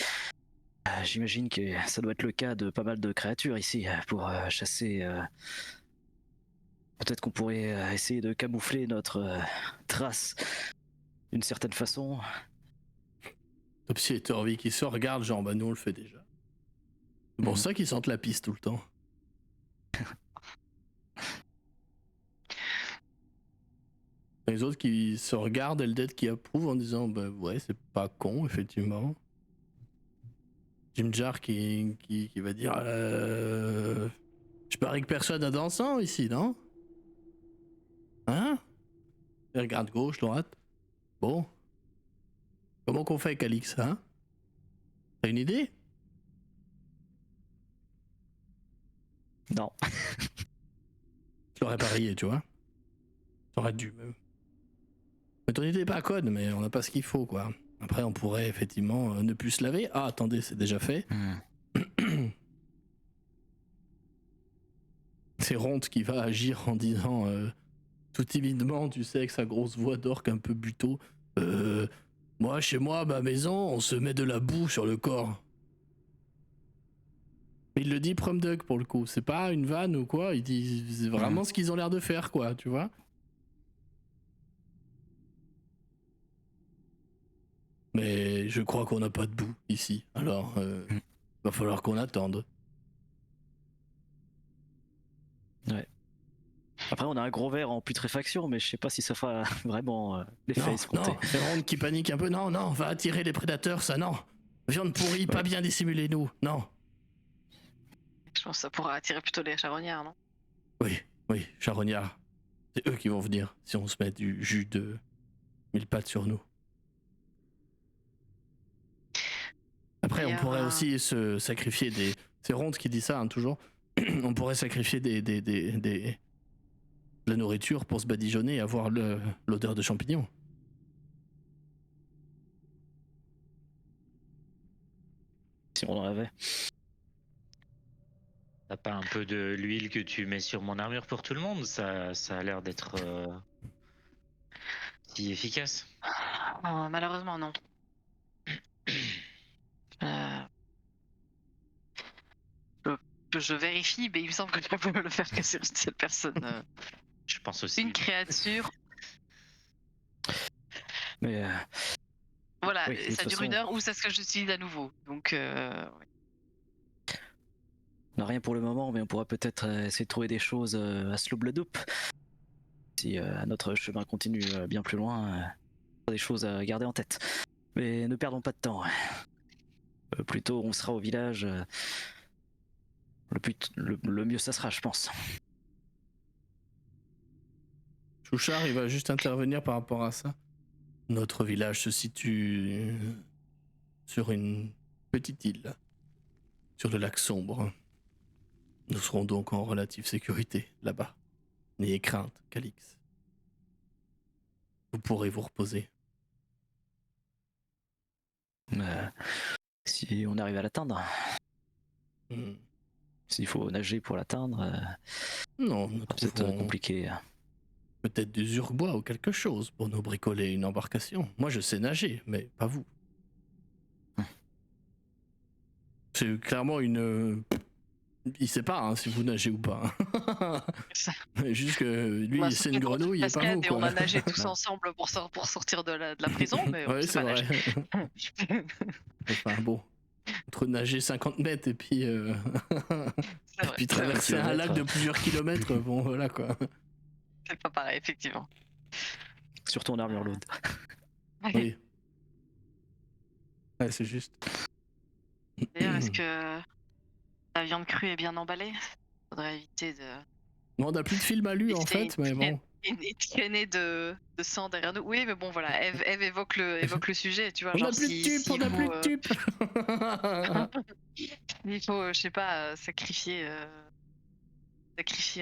j'imagine que ça doit être le cas de pas mal de créatures ici pour chasser. Peut-être qu'on pourrait essayer de camoufler notre trace d'une certaine façon. Topsy et Torvi qui se regardent, genre, bah nous on le fait déjà. C'est pour Mhm. ça qu'ils sentent la piste tout le temps. Les autres qui se regardent, Eldet qui approuve en disant, bah ouais, c'est pas con, effectivement. Jimjar qui va dire, je parie que personne n'a dansant ici, non? Hein? Il regarde gauche, droite. Bon. Comment qu'on fait, Calix, hein? T'as une idée? Non. Je l'aurais parié, tu vois. T'aurais dû, même. Mais ton idée est pas conne, mais on n'a pas ce qu'il faut, quoi. Après, on pourrait effectivement ne plus se laver. Ah, attendez, c'est déjà fait. C'est Ronde qui va agir en disant tout timidement, tu sais, avec sa grosse voix d'orque un peu buto. Moi, chez moi, ma maison, on se met de la boue sur le corps. Mais il le dit Prumdug pour le coup. C'est pas une vanne ou quoi. Il dit c'est vraiment ce qu'ils ont l'air de faire, quoi, tu vois. Mais je crois qu'on n'a pas de boue ici. Alors, va falloir qu'on attende. Ouais. Après, on a un gros verre en putréfaction, mais je sais pas si ça fera vraiment l'effet Non, escompté. non, c'est Ronde qui panique un peu. Non, non, va attirer les prédateurs, ça, non. Viande pourrie, pas bien dissimulée, nous. Non. Je pense que ça pourra attirer plutôt les charognards, non? Oui, charognards. C'est eux qui vont venir si on se met du jus de 1000 pattes sur nous. Après, on D'ailleurs, pourrait aussi se sacrifier des... C'est Ronde qui dit ça, hein, toujours. On pourrait sacrifier de la nourriture pour se badigeonner et avoir l'odeur de champignons. Si on en avait. T'as pas un peu de l'huile que tu mets sur mon armure pour tout le monde? Ça a l'air d'être si efficace. Malheureusement, non. Je vérifie, mais il me semble que je peux le faire que sur cette personne. Je pense aussi. Une créature. Mais Voilà, Voilà, Oui, de ça toute dure façon- 1 heure ou ça se l'utilise à nouveau. Donc, ouais. On n'a rien pour le moment, mais on pourra peut-être essayer de trouver des choses à Slobledup. Si notre chemin continue bien plus loin, des choses à garder en tête. Mais ne perdons pas de temps. Plus tôt on sera au village, le mieux ça sera, je pense. Chouchard, il va juste intervenir par rapport à ça. Notre village se situe sur une petite île, sur le lac sombre. Nous serons donc en relative sécurité là-bas. N'ayez crainte, Calix. Vous pourrez vous reposer. Si on arrive à l'atteindre, Hmm. s'il faut nager pour l'atteindre, Non, nous c'est peut-être trouverons compliqué. peut-être des urbois ou quelque chose pour nous bricoler une embarcation. Moi, je sais nager, mais pas vous. C'est clairement une... Il sait pas hein, si vous nagez ou pas. Ça. Juste que lui, Bah, c'est sauf une que quand tu grenouille et pas cascades vous. et on Quoi. a nagé tous ensemble pour sortir de la prison, mais on Ouais, sait c'est pas vrai. nager. Enfin bon, entre nager 50 mètres et puis, C'est vrai, puis traverser un lac de kilomètres. plusieurs kilomètres, bon voilà quoi. c'est pas pareil, effectivement. Surtout en armure lourde. Oui. Ouais, c'est juste. D'ailleurs, est-ce que la viande crue est bien emballée? Faudrait éviter de Bon, on a plus de film à lui en laisser fait, mais bon. une traînée de sang derrière nous. Oui, mais bon, voilà, Eve évoque le sujet, tu vois. On genre a plus de tubes, on a plus de tubes. Il faut, je sais pas, sacrifier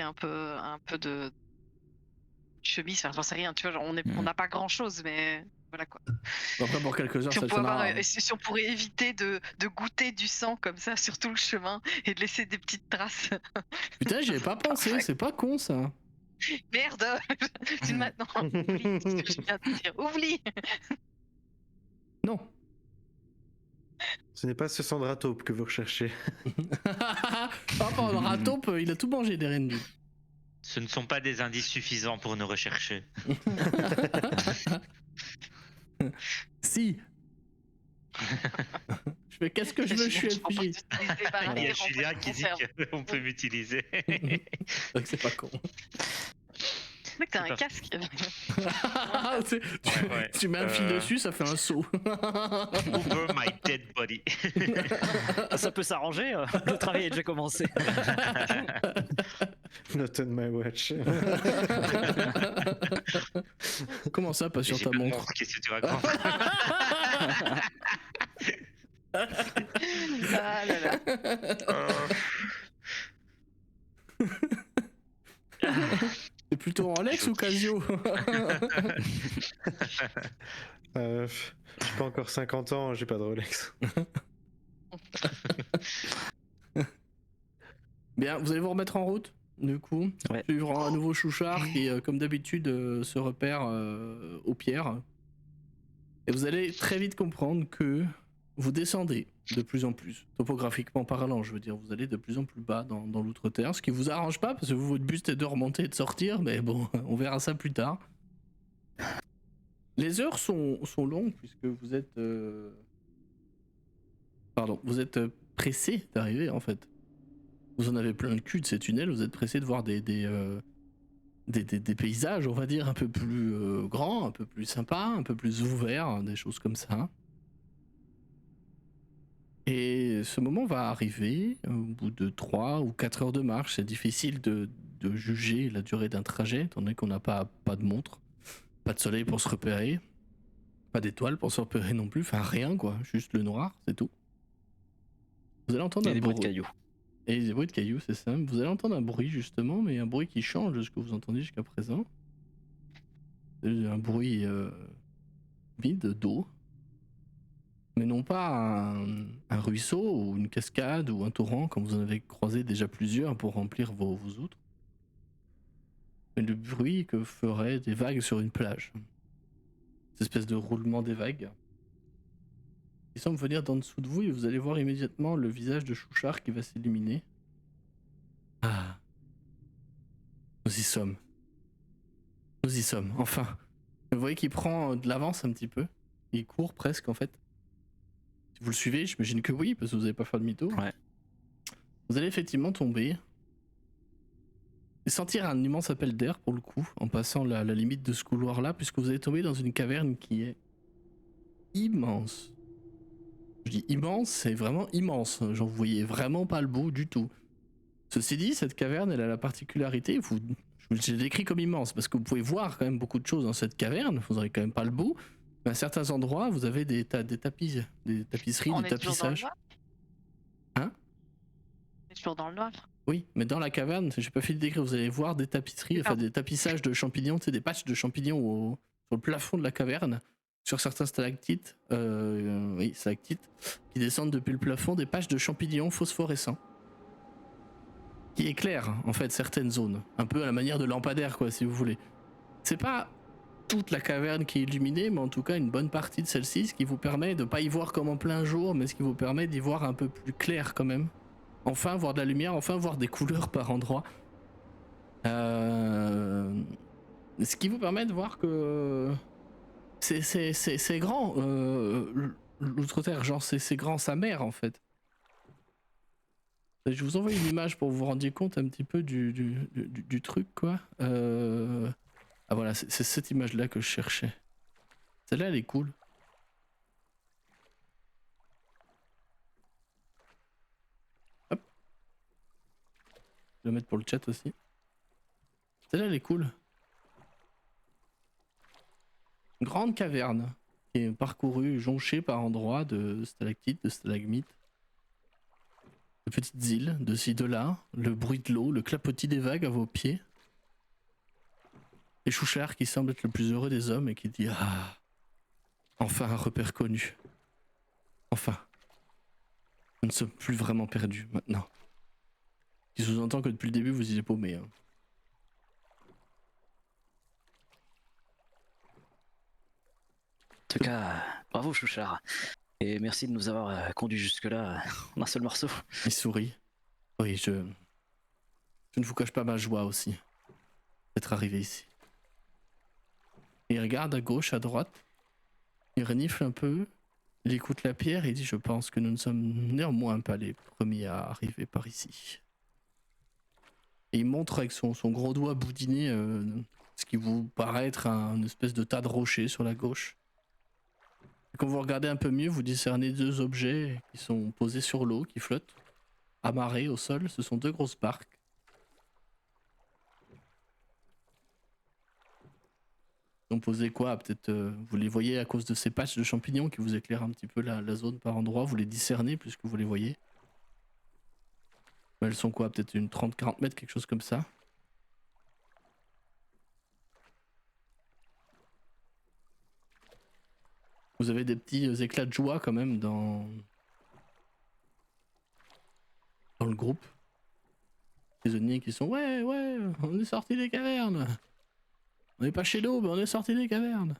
un peu de chemise, enfin, j'en sais rien, tu vois, genre, on n'a pas grand chose, mais voilà quoi. Après, pour quelques heures, Si on, ça pouvait tiendra. si on pourrait éviter de goûter du sang comme ça sur tout le chemin et de laisser des petites traces. Putain, j'y avais pas pensé, Parfait. c'est pas con ça. Merde. Tu maintenant oublie ce que je viens de dire. Oublie. Non. Ce n'est pas ce Sandra Taupe que vous recherchez. Oh, pardon, Rataupe, il a tout mangé des rennes. Ce ne sont pas des indices suffisants pour nous rechercher. Si. Je fais qu'est-ce que je veux, je suis LPG. Il y a Julien qui dit qu'on peut m'utiliser. C'est pas con. Mec, t'as C'est un pas- casque. Tu mets un fil dessus, ça fait un saut. Over my dead body. Ça peut s'arranger, le travail est déjà commencé. Not on my watch. Comment ça, pas sur J'ai ta pas de montre? montre, qu'est-ce que tu racontes? Ah là là. C'est plutôt Rolex ou Casio? J'ai pas encore 50 ans, j'ai pas de Rolex. Bien, vous allez vous remettre en route, du coup. Ouais. Suivre un nouveau chouchard qui, comme d'habitude, se repère aux pierres. Et vous allez très vite comprendre que vous descendez de plus en plus, topographiquement parlant, je veux dire, vous allez de plus en plus bas dans l'outre-terre, ce qui vous arrange pas, parce que vous, votre but est de remonter et de sortir, mais bon, on verra ça plus tard. Les heures sont longues, puisque vous êtes... Pardon, vous êtes pressé d'arriver, en fait. Vous en avez plein le cul de ces tunnels, vous êtes pressé de voir des paysages, on va dire, un peu plus grands, un peu plus sympas, un peu plus ouverts, des choses comme ça. Et ce moment va arriver au bout de 3 ou 4 heures de marche. C'est difficile de juger la durée d'un trajet, étant donné qu'on n'a pas de montre, pas de soleil pour se repérer, pas d'étoiles pour se repérer non plus, enfin rien quoi, juste le noir, c'est tout. Vous allez entendre Il y a un des bruits de bruit. cailloux. Et des bruits de cailloux, c'est ça. Vous allez entendre un bruit justement, mais un bruit qui change de ce que vous entendez jusqu'à présent. C'est un bruit vide d'eau. Mais non pas un ruisseau ou une cascade ou un torrent, comme vous en avez croisé déjà plusieurs pour remplir vos outres. Mais le bruit que feraient des vagues sur une plage. Cette espèce de roulement des vagues. Il semble venir d'en dessous de vous et vous allez voir immédiatement le visage de Chouchard qui va s'illuminer. Ah. Nous y sommes. Nous y sommes, enfin. Vous voyez qu'il prend de l'avance un petit peu. il court presque en fait. Si vous le suivez, j'imagine que oui, parce que vous n'avez pas fait de demi-tour. Ouais. Vous allez effectivement tomber et sentir un immense appel d'air pour le coup, en passant la limite de ce couloir-là, puisque vous allez tomber dans une caverne qui est immense. Je dis immense, c'est vraiment immense. J'en voyais vraiment pas le bout du tout. Ceci dit, cette caverne, elle a la particularité, je l'ai décrit comme immense, parce que vous pouvez voir quand même beaucoup de choses dans cette caverne, vous n'aurez quand même pas le bout. Mais à certains endroits, vous avez des tapisseries, On des est toujours dans le tapissages. noir. Hein? On est toujours dans le noir. Oui, mais dans la caverne, j'ai pas fini de décrire, vous allez voir des tapisseries, enfin des tapissages de champignons, tu sais, des patchs de champignons sur le plafond de la caverne, sur certains stalactites, stalactites, qui descendent depuis le plafond, des patchs de champignons phosphorescents, qui éclairent en fait certaines zones, un peu à la manière de lampadaires quoi, si vous voulez. C'est pas toute la caverne qui est illuminée, mais en tout cas une bonne partie de celle-ci, ce qui vous permet de pas y voir comme en plein jour, mais ce qui vous permet d'y voir un peu plus clair quand même. Enfin voir de la lumière, enfin voir des couleurs par endroits. Ce qui vous permet de voir que c'est grand. L'Outre-Terre, genre c'est grand sa mère en fait. Je vous envoie une image pour que vous vous rendiez compte un petit peu du truc quoi. Ah voilà, c'est cette image là que je cherchais. Celle-là elle est cool. Hop. Je vais le mettre pour le chat aussi. Celle-là elle est cool. Une grande caverne qui est parcourue, jonchée par endroits de stalactites, de stalagmites. De petites îles, de ci, de là, le bruit de l'eau, le clapotis des vagues à vos pieds. Et Chouchard qui semble être le plus heureux des hommes et qui dit ah, enfin un repère connu. Enfin. Nous ne sommes plus vraiment perdus maintenant. Qui sous-entend que depuis le début vous y êtes paumé. Hein. En tout cas, bravo Chouchard. Et merci de nous avoir conduits jusque-là en un seul morceau. Il sourit. Oui, je ne vous cache pas ma joie aussi d'être arrivé ici. Il regarde à gauche, à droite. Il renifle un peu. Il écoute la pierre et il dit je pense que nous ne sommes néanmoins pas les premiers à arriver par ici. Et il montre avec son gros doigt boudiné ce qui vous paraît être une espèce de tas de rochers sur la gauche. Et quand vous regardez un peu mieux, vous discernez deux objets qui sont posés sur l'eau, qui flottent, amarrés au sol. Ce sont deux grosses barques. Ils sont posés quoi? Peut-être vous les voyez à cause de ces patchs de champignons qui vous éclairent un petit peu la zone par endroit. Vous les discernez plus que vous les voyez. Elles sont quoi? Peut-être une 30-40 mètres, quelque chose comme ça. Vous avez des petits éclats de joie quand même dans le groupe. Prisonniers qui sont ouais, on est sorti des cavernes. On n'est pas chez nous, mais on est sorti des cavernes.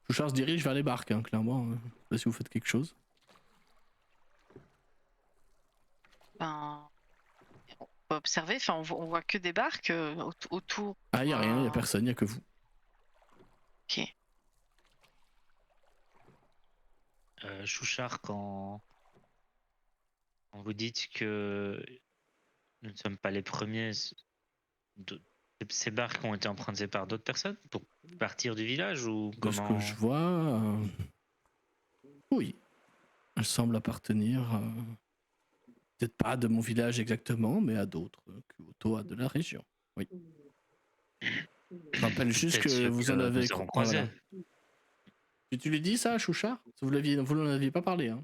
Chouchard se dirige vers les barques, hein, clairement. Je sais pas si vous faites quelque chose. Ben, on peut observer, enfin, on voit que des barques autour. Ah, y a rien, y a personne, y a que vous. Ok. Chouchard, quand vous dites que nous ne sommes pas les premiers, ces barques ont été empruntées par d'autres personnes pour partir du village ou De ce comment? que je vois, oui. Elles semblent appartenir, peut-être pas de mon village exactement, mais à d'autres, Kyoto, de la région. Oui. Je rappelle juste que vous en avez croisé. Voilà. Tu l'as dit ça, Chouchard? Vous n'en aviez pas parlé, hein?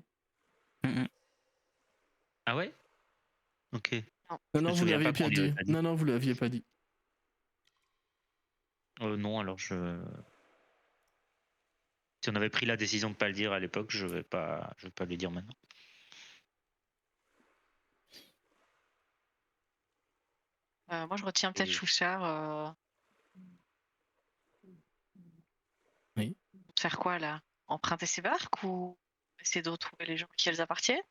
Ah ouais? Ok. Non, vous souviens l'aviez pas pas qu'on lui dit. avait pas dit. Non, vous l'aviez pas dit. Non, alors si on avait pris la décision de pas le dire à l'époque, je vais pas le dire maintenant. Moi, je retiens peut-être Et- Chouchard. Oui. Faire quoi là? Emprunter ses barques ou essayer de retrouver les gens qui elles appartiennent?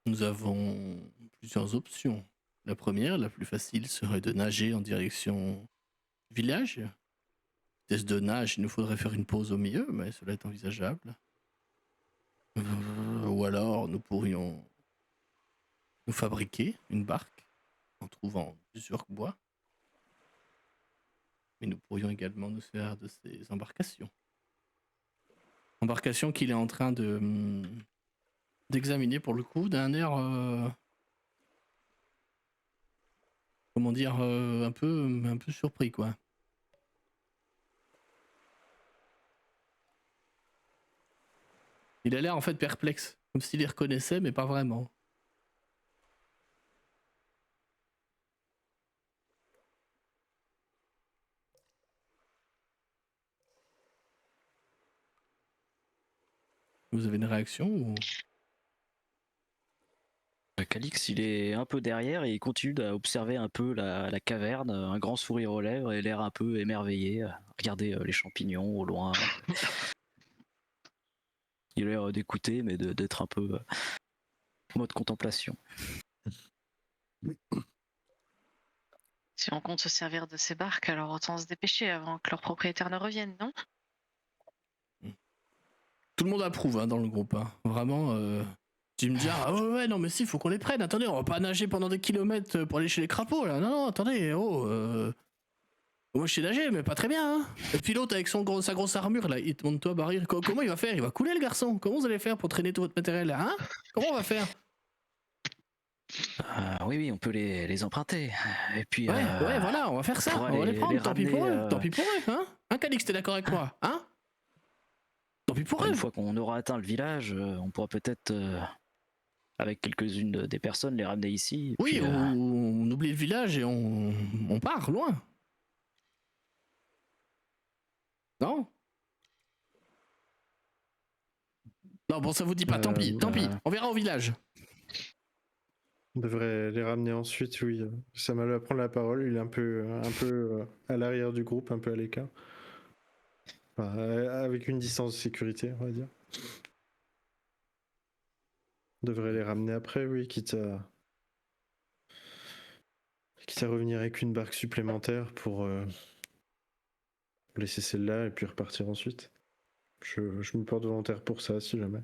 Nous avons plusieurs options. La première, la plus facile, serait de nager en direction village. Test de nage, il nous faudrait faire une pause au milieu, mais cela est envisageable. Ou alors nous pourrions nous fabriquer une barque en trouvant plusieurs bois. Mais nous pourrions également nous faire de ces embarcations. Embarcation qu'il est en train d'examiner pour le coup d'un air comment dire un peu surpris quoi. Il a l'air en fait perplexe, comme s'il les reconnaissait mais pas vraiment. Vous avez une réaction ou... Calix, il est un peu derrière et il continue d'observer un peu la caverne, un grand sourire aux lèvres et l'air un peu émerveillé. Regardez les champignons au loin. Il a l'air d'écouter, mais d'être un peu en mode contemplation. Si on compte se servir de ces barques, alors autant se dépêcher avant que leur propriétaire ne revienne, non? Tout le monde approuve hein, dans le groupe. Hein. Vraiment, tu me dis ah ouais non mais si faut qu'on les prenne. Attendez, on va pas nager pendant des kilomètres pour aller chez les crapauds là. Non attendez moi je sais nager mais pas très bien. Hein. Et puis l'autre avec sa grosse armure là, il te monte toi barrir. Comment il va faire? Il va couler le garçon. Comment vous allez faire pour traîner tout votre matériel là? Hein? Comment on va faire? Oui, on peut les emprunter. Et puis, ouais voilà, on va faire ça. On va les prendre. Tant pis pour eux. Tant pis pour eux. Hein? Calix, t'es d'accord avec moi? Hein? Tant pis pour eux. Une fois qu'on aura atteint le village, on pourra peut-être, avec quelques-unes des personnes, les ramener ici. Oui, puis, on oublie le village et on part loin. Non? Non, bon, ça vous dit pas, tant pis, on verra au village. On devrait les ramener ensuite, oui. Samal va prendre la parole, il est un peu à l'arrière du groupe, un peu à l'écart. Enfin, avec une distance de sécurité, on va dire. On devrait les ramener après, oui, quitte à revenir avec une barque supplémentaire pour laisser celle-là et puis repartir ensuite. Je me porte volontaire pour ça, si jamais.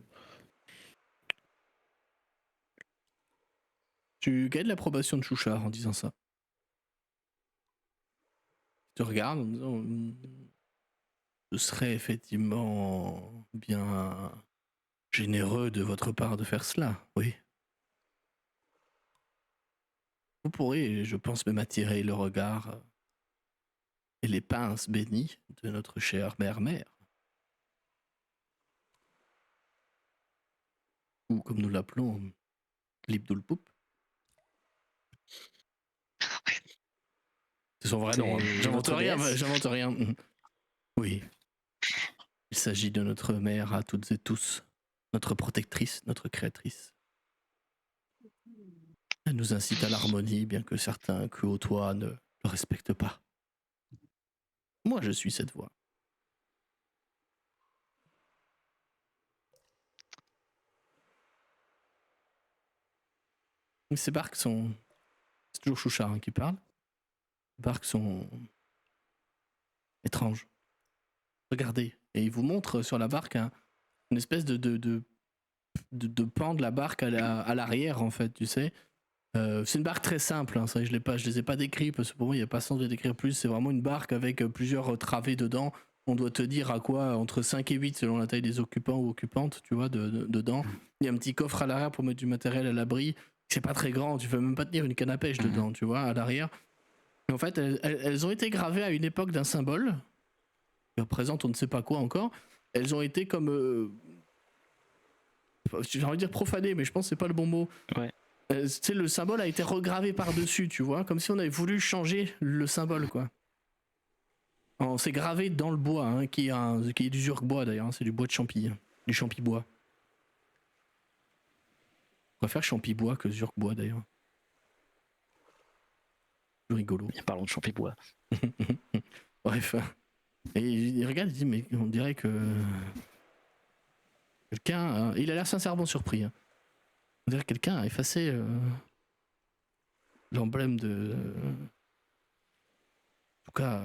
Tu gagnes l'approbation de Chouchard en disant ça. Tu regardes en disant ce serait effectivement bien généreux de votre part de faire cela, oui. Vous pourrez, je pense, même attirer le regard et les pinces bénies de notre chère mère-mère. Ou comme nous l'appelons, Libdoulpoup. C'est son vrai nom. J'invente rien. Oui. Il s'agit de notre mère à toutes et tous. Notre protectrice, notre créatrice. Elle nous incite à l'harmonie, bien que certains que côtoient ne le respectent pas. Moi, je suis cette voix. Ces barques sont... C'est toujours Chouchard hein, qui parle. Les barques sont... étranges. Regardez. Et il vous montre sur la barque une espèce de pan de la barque à l'arrière, en fait, tu sais. C'est une barque très simple, hein, ça, je les ai pas décrits parce que pour moi il n'y a pas sens de décrire plus. C'est vraiment une barque avec plusieurs travées dedans. On doit te dire à quoi entre 5 et 8 selon la taille des occupants ou occupantes, tu vois, dedans. Il y a un petit coffre à l'arrière pour mettre du matériel à l'abri. C'est pas très grand, tu peux même pas tenir une canne à pêche dedans, tu vois, à l'arrière. Et en fait, elles ont été gravées à une époque d'un symbole qui représente on ne sait pas quoi encore. Elles ont été comme j'ai envie de dire profanées, mais je pense que c'est pas le bon mot. Ouais. Le symbole a été regravé par-dessus, tu vois, comme si on avait voulu changer le symbole, quoi. C'est gravé dans le bois, hein, qui est du zurk-bois d'ailleurs, hein, c'est du bois de champi, hein, du champi-bois. On préfère champi-bois que zurk-bois d'ailleurs. Plus rigolo. Parlons de champi-bois. Bref. Et il regarde, il dit, mais on dirait que... Quelqu'un... il a l'air sincèrement surpris, hein. On dirait que quelqu'un a effacé l'emblème de... En tout cas,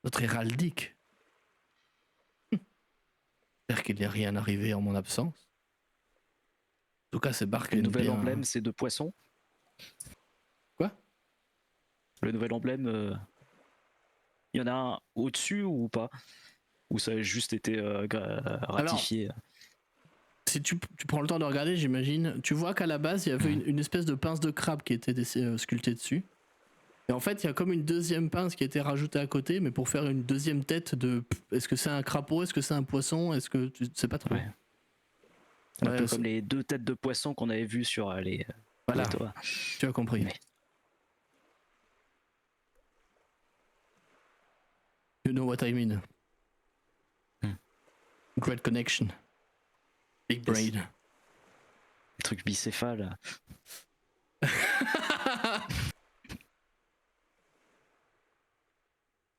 notre héraldique. J'espère qu'il n'y a rien arrivé en mon absence. En tout cas, ces barques Le viennent nouvel bien. emblème, c'est de poisson. Quoi? Le nouvel emblème, il y en a un au-dessus ou pas? Ou ça a juste été ratifié? Si tu prends le temps de regarder, j'imagine, tu vois qu'à la base, il y avait une espèce de pince de crabe qui était sculptée dessus. Et en fait, il y a comme une deuxième pince qui a été rajoutée à côté, mais pour faire une deuxième tête de... Est-ce que c'est un crapaud? Est-ce que c'est un poisson? Est-ce que tu sais pas trop? Ouais. Un Ouais, peu c'est- comme les 2 têtes de poisson qu'on avait vues sur les Voilà, photos. tu as compris. Mais- You know what I mean. Great connection. Big brain. Les trucs bicéphales. Il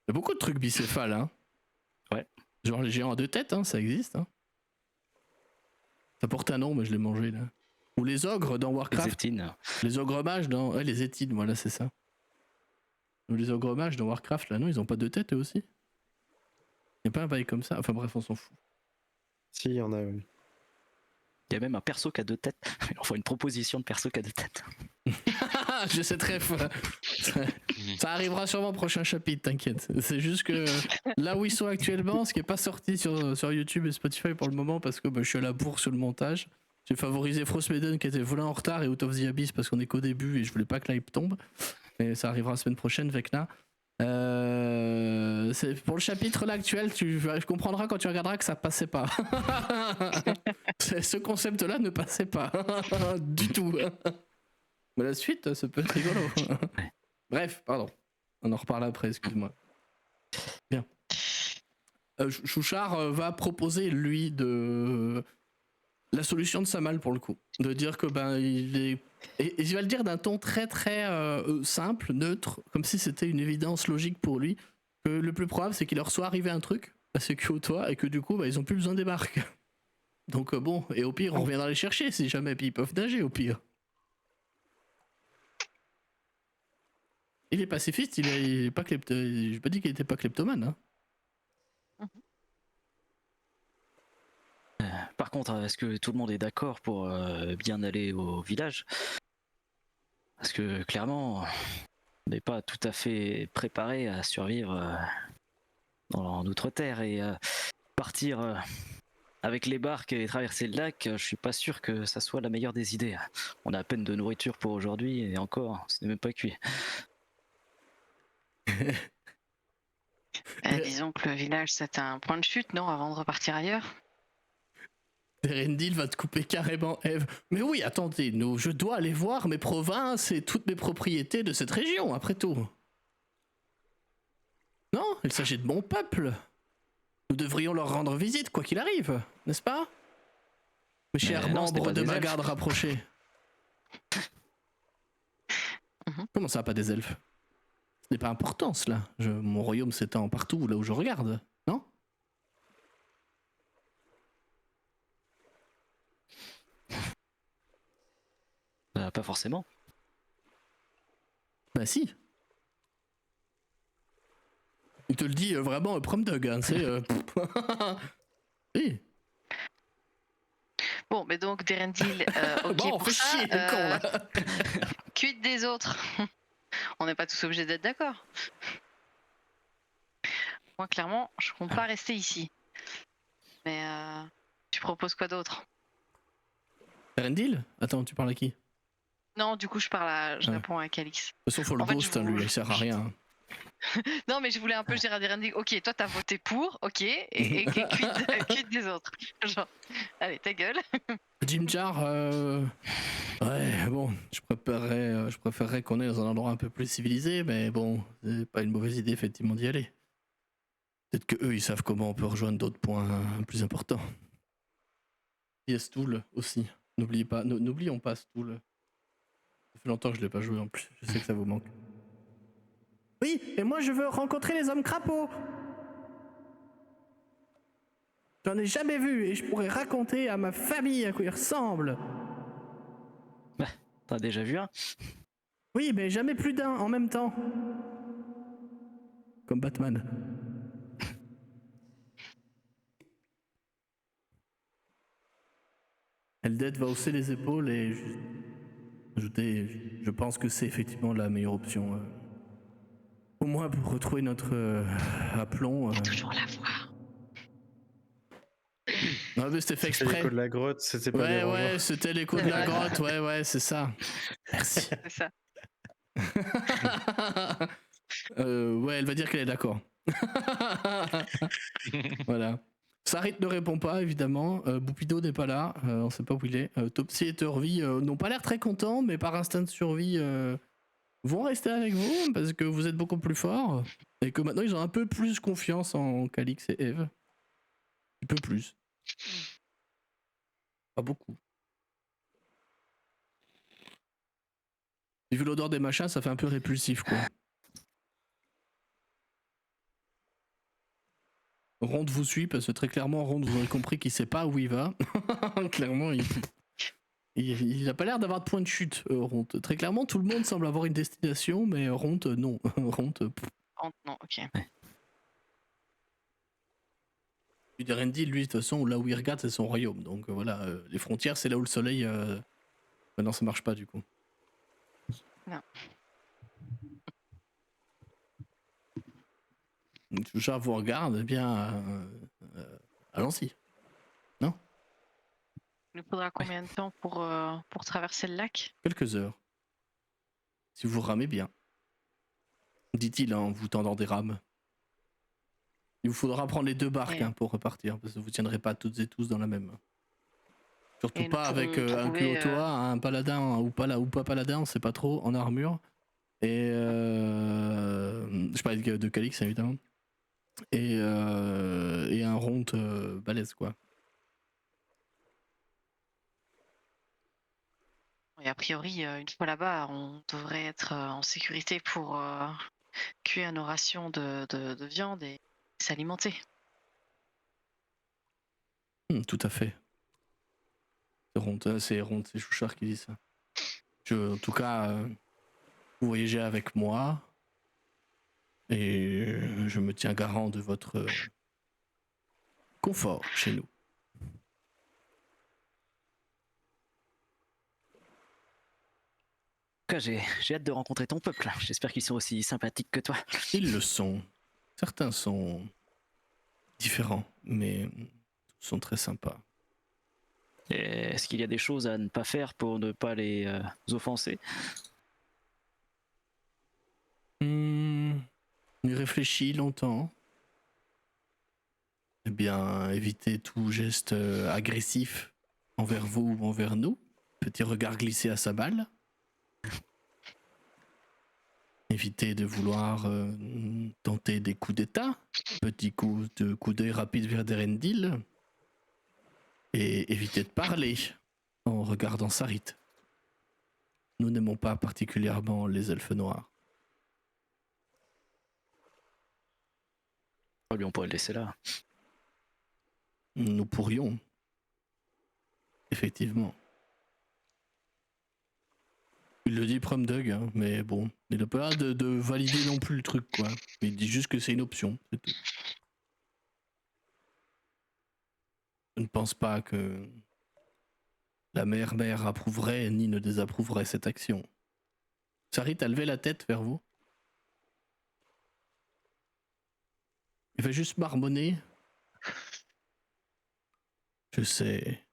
y a beaucoup de trucs bicéphales, hein. Ouais. Genre les géants à 2 têtes, hein, ça existe. Hein. Ça porte un nom, mais je l'ai mangé là. Ou les ogres dans Les Warcraft. étines. Les ogres mages dans. Ouais, les étines, voilà, c'est ça. Ou les ogres mages dans Warcraft, là, non, ils ont pas 2 têtes eux aussi. Y a pas un bail comme ça. Enfin bref, on s'en fout. Si, il y en a, oui. Il y a même un perso qui a 2 têtes. Enfin, une proposition de perso qui a 2 têtes. Je sais très fort. Ça arrivera sûrement au prochain chapitre, t'inquiète. C'est juste que là où ils sont actuellement, ce qui est pas sorti sur YouTube et Spotify pour le moment, parce que je suis à la bourre sur le montage. J'ai favorisé Frostmaiden qui était volant en retard et Out of the Abyss parce qu'on est qu'au début et je voulais pas que l'hype tombe. Mais ça arrivera la semaine prochaine, Vecna. Pour le chapitre là actuel, tu comprendras quand tu regarderas que ça passait pas. Ce concept là ne passait pas du tout. Mais la suite, ça peut être rigolo. Bref, pardon. On en reparle après, excuse-moi. Bien. Chouchard va proposer, lui, de la solution de Samal pour le coup. De dire que il est... Et il va le dire d'un ton très très simple, neutre, comme si c'était une évidence logique pour lui. Que le plus probable, c'est qu'il leur soit arrivé un truc assez que au toit et que du coup, ils ont plus besoin des barques. Donc bon, et au pire, on reviendra les chercher si jamais, puis ils peuvent nager au pire. Il est pacifiste, il est pas j'ai pas dit qu'il était pas kleptomane. Hein. Par contre, est-ce que tout le monde est d'accord pour bien aller au village? Parce que clairement, on n'est pas tout à fait préparé à survivre en outre-terre et partir avec les barques et traverser le lac, je suis pas sûr que ça soit la meilleure des idées. On a à peine de nourriture pour aujourd'hui et encore, ce n'est même pas cuit. Disons que le village, c'est un point de chute, non, avant de repartir ailleurs. Erendil va te couper carrément, Eve. Mais oui, attendez, je dois aller voir mes provinces et toutes mes propriétés de cette région, après tout. Non, il s'agit de mon peuple. Nous devrions leur rendre visite, quoi qu'il arrive, n'est-ce pas? Mes chers non, ce n'est membres pas de des ma elfes. garde rapprochée. Comment ça, pas des elfes? Ce n'est pas important, cela. Mon royaume s'étend partout, là où je regarde, non? Pas forcément. Bah si. Il te le dit vraiment prom dog, hein, c'est... Oui. Bon, mais donc Derendil, ok Bon, on pour fait ça. chier, le con, là. Quid des autres? On n'est pas tous obligés d'être d'accord. Moi, clairement, je compte pas rester ici. Mais tu proposes quoi d'autre? Erendil? Attends, tu parles à qui? De Non, du coup, je Ouais. réponds à Calix. toute façon, faut le En fait, ghost, hein, lui, il sert à rien. Non, mais je voulais un peu dire à Derendil, ok, toi, t'as voté pour, ok, et quid des autres? Genre, allez, ta gueule. Jim Jar, ouais, bon, je préférerais qu'on est dans un endroit un peu plus civilisé, mais bon, c'est pas une mauvaise idée, effectivement, d'y aller. Peut-être que eux, ils savent comment on peut rejoindre d'autres points plus importants. Il y a Stool aussi. N'oublions pas Stool. Ça fait longtemps que je l'ai pas joué en plus. Je sais que ça vous manque. Oui, et moi je veux rencontrer les hommes crapauds. J'en ai jamais vu et je pourrais raconter à ma famille à quoi ils ressemblent. T'as déjà vu un? Oui, mais jamais plus d'un en même temps. Comme Batman. Eldeth va hausser les épaules et juste ajouter, je pense que c'est effectivement la meilleure option. Au moins pour retrouver notre aplomb. Toujours la voir. Non mais c'était fait C'était exprès. l'écho de la grotte, c'était pas Ouais, dérangeant. ouais, c'était l'écho de la grotte, ouais, c'est ça. Merci. C'est ça. Ouais, elle va dire qu'elle est d'accord. Voilà. Sarit ne répond pas, évidemment. Boupido n'est pas là, on sait pas où il est. Topsy et Turvy n'ont pas l'air très contents, mais par instinct de survie, vont rester avec vous parce que vous êtes beaucoup plus forts et que maintenant ils ont un peu plus confiance en Calix et Eve. Un peu plus. Pas beaucoup. Et vu l'odeur des machins, ça fait un peu répulsif, quoi. Ronde vous suit parce que très clairement, Ronde, vous aurez compris qu'il sait pas où il va. Clairement, il a pas l'air d'avoir de point de chute, Ronde. Très clairement, tout le monde semble avoir une destination, mais Ronde, non. Ronde, Non, ok. Puis Derendil, lui, de toute façon, là où il regarde, c'est son royaume. Donc voilà, les frontières, c'est là où le soleil. Non, ça marche pas du coup. Non. Si le vous regarde, eh bien, allons-y. Il nous faudra combien de temps pour traverser le lac? Quelques heures. Si vous ramez bien. Dit-il en vous tendant des rames. Il vous faudra prendre les 2 barques Et- pour repartir, parce que vous tiendrez pas toutes et tous dans la même. Surtout Et nous pas avec pourrons un trouver, Kuotoa, un paladin ou pas paladin, on sait pas trop, en armure. Et je parlais de Calix évidemment. Et un Ronte balèze quoi. Et a priori, une fois là-bas, on devrait être en sécurité pour cuire nos rations de viande et s'alimenter. Tout à fait. C'est Ronte, c'est Chouchard qui dit ça. En tout cas, vous voyagez avec moi. Et je me tiens garant de votre confort chez nous. En tout cas, j'ai hâte de rencontrer ton peuple. J'espère qu'ils sont aussi sympathiques que toi. Ils le sont. Certains sont différents, mais tous sont très sympas. Et est-ce qu'il y a des choses à ne pas faire pour ne pas les offenser? Il réfléchit longtemps. Eh bien, évitez tout geste agressif envers vous ou envers nous. Petit regard glissé à sa balle. Évitez de vouloir tenter des coups d'état. Petit coup d'œil rapide vers Derendil. Et évitez de parler en regardant Sarit. Nous n'aimons pas particulièrement les elfes noirs. Oh, lui, on pourrait le laisser là. Nous pourrions. Effectivement. Il le dit Prumdug, hein, mais bon, il n'a pas l'air de valider non plus le truc, quoi. Il dit juste que c'est une option, c'est tout. Je ne pense pas que la mère approuverait ni ne désapprouverait cette action. Sarit a levé la tête vers vous. Il va juste marmonner. Je sais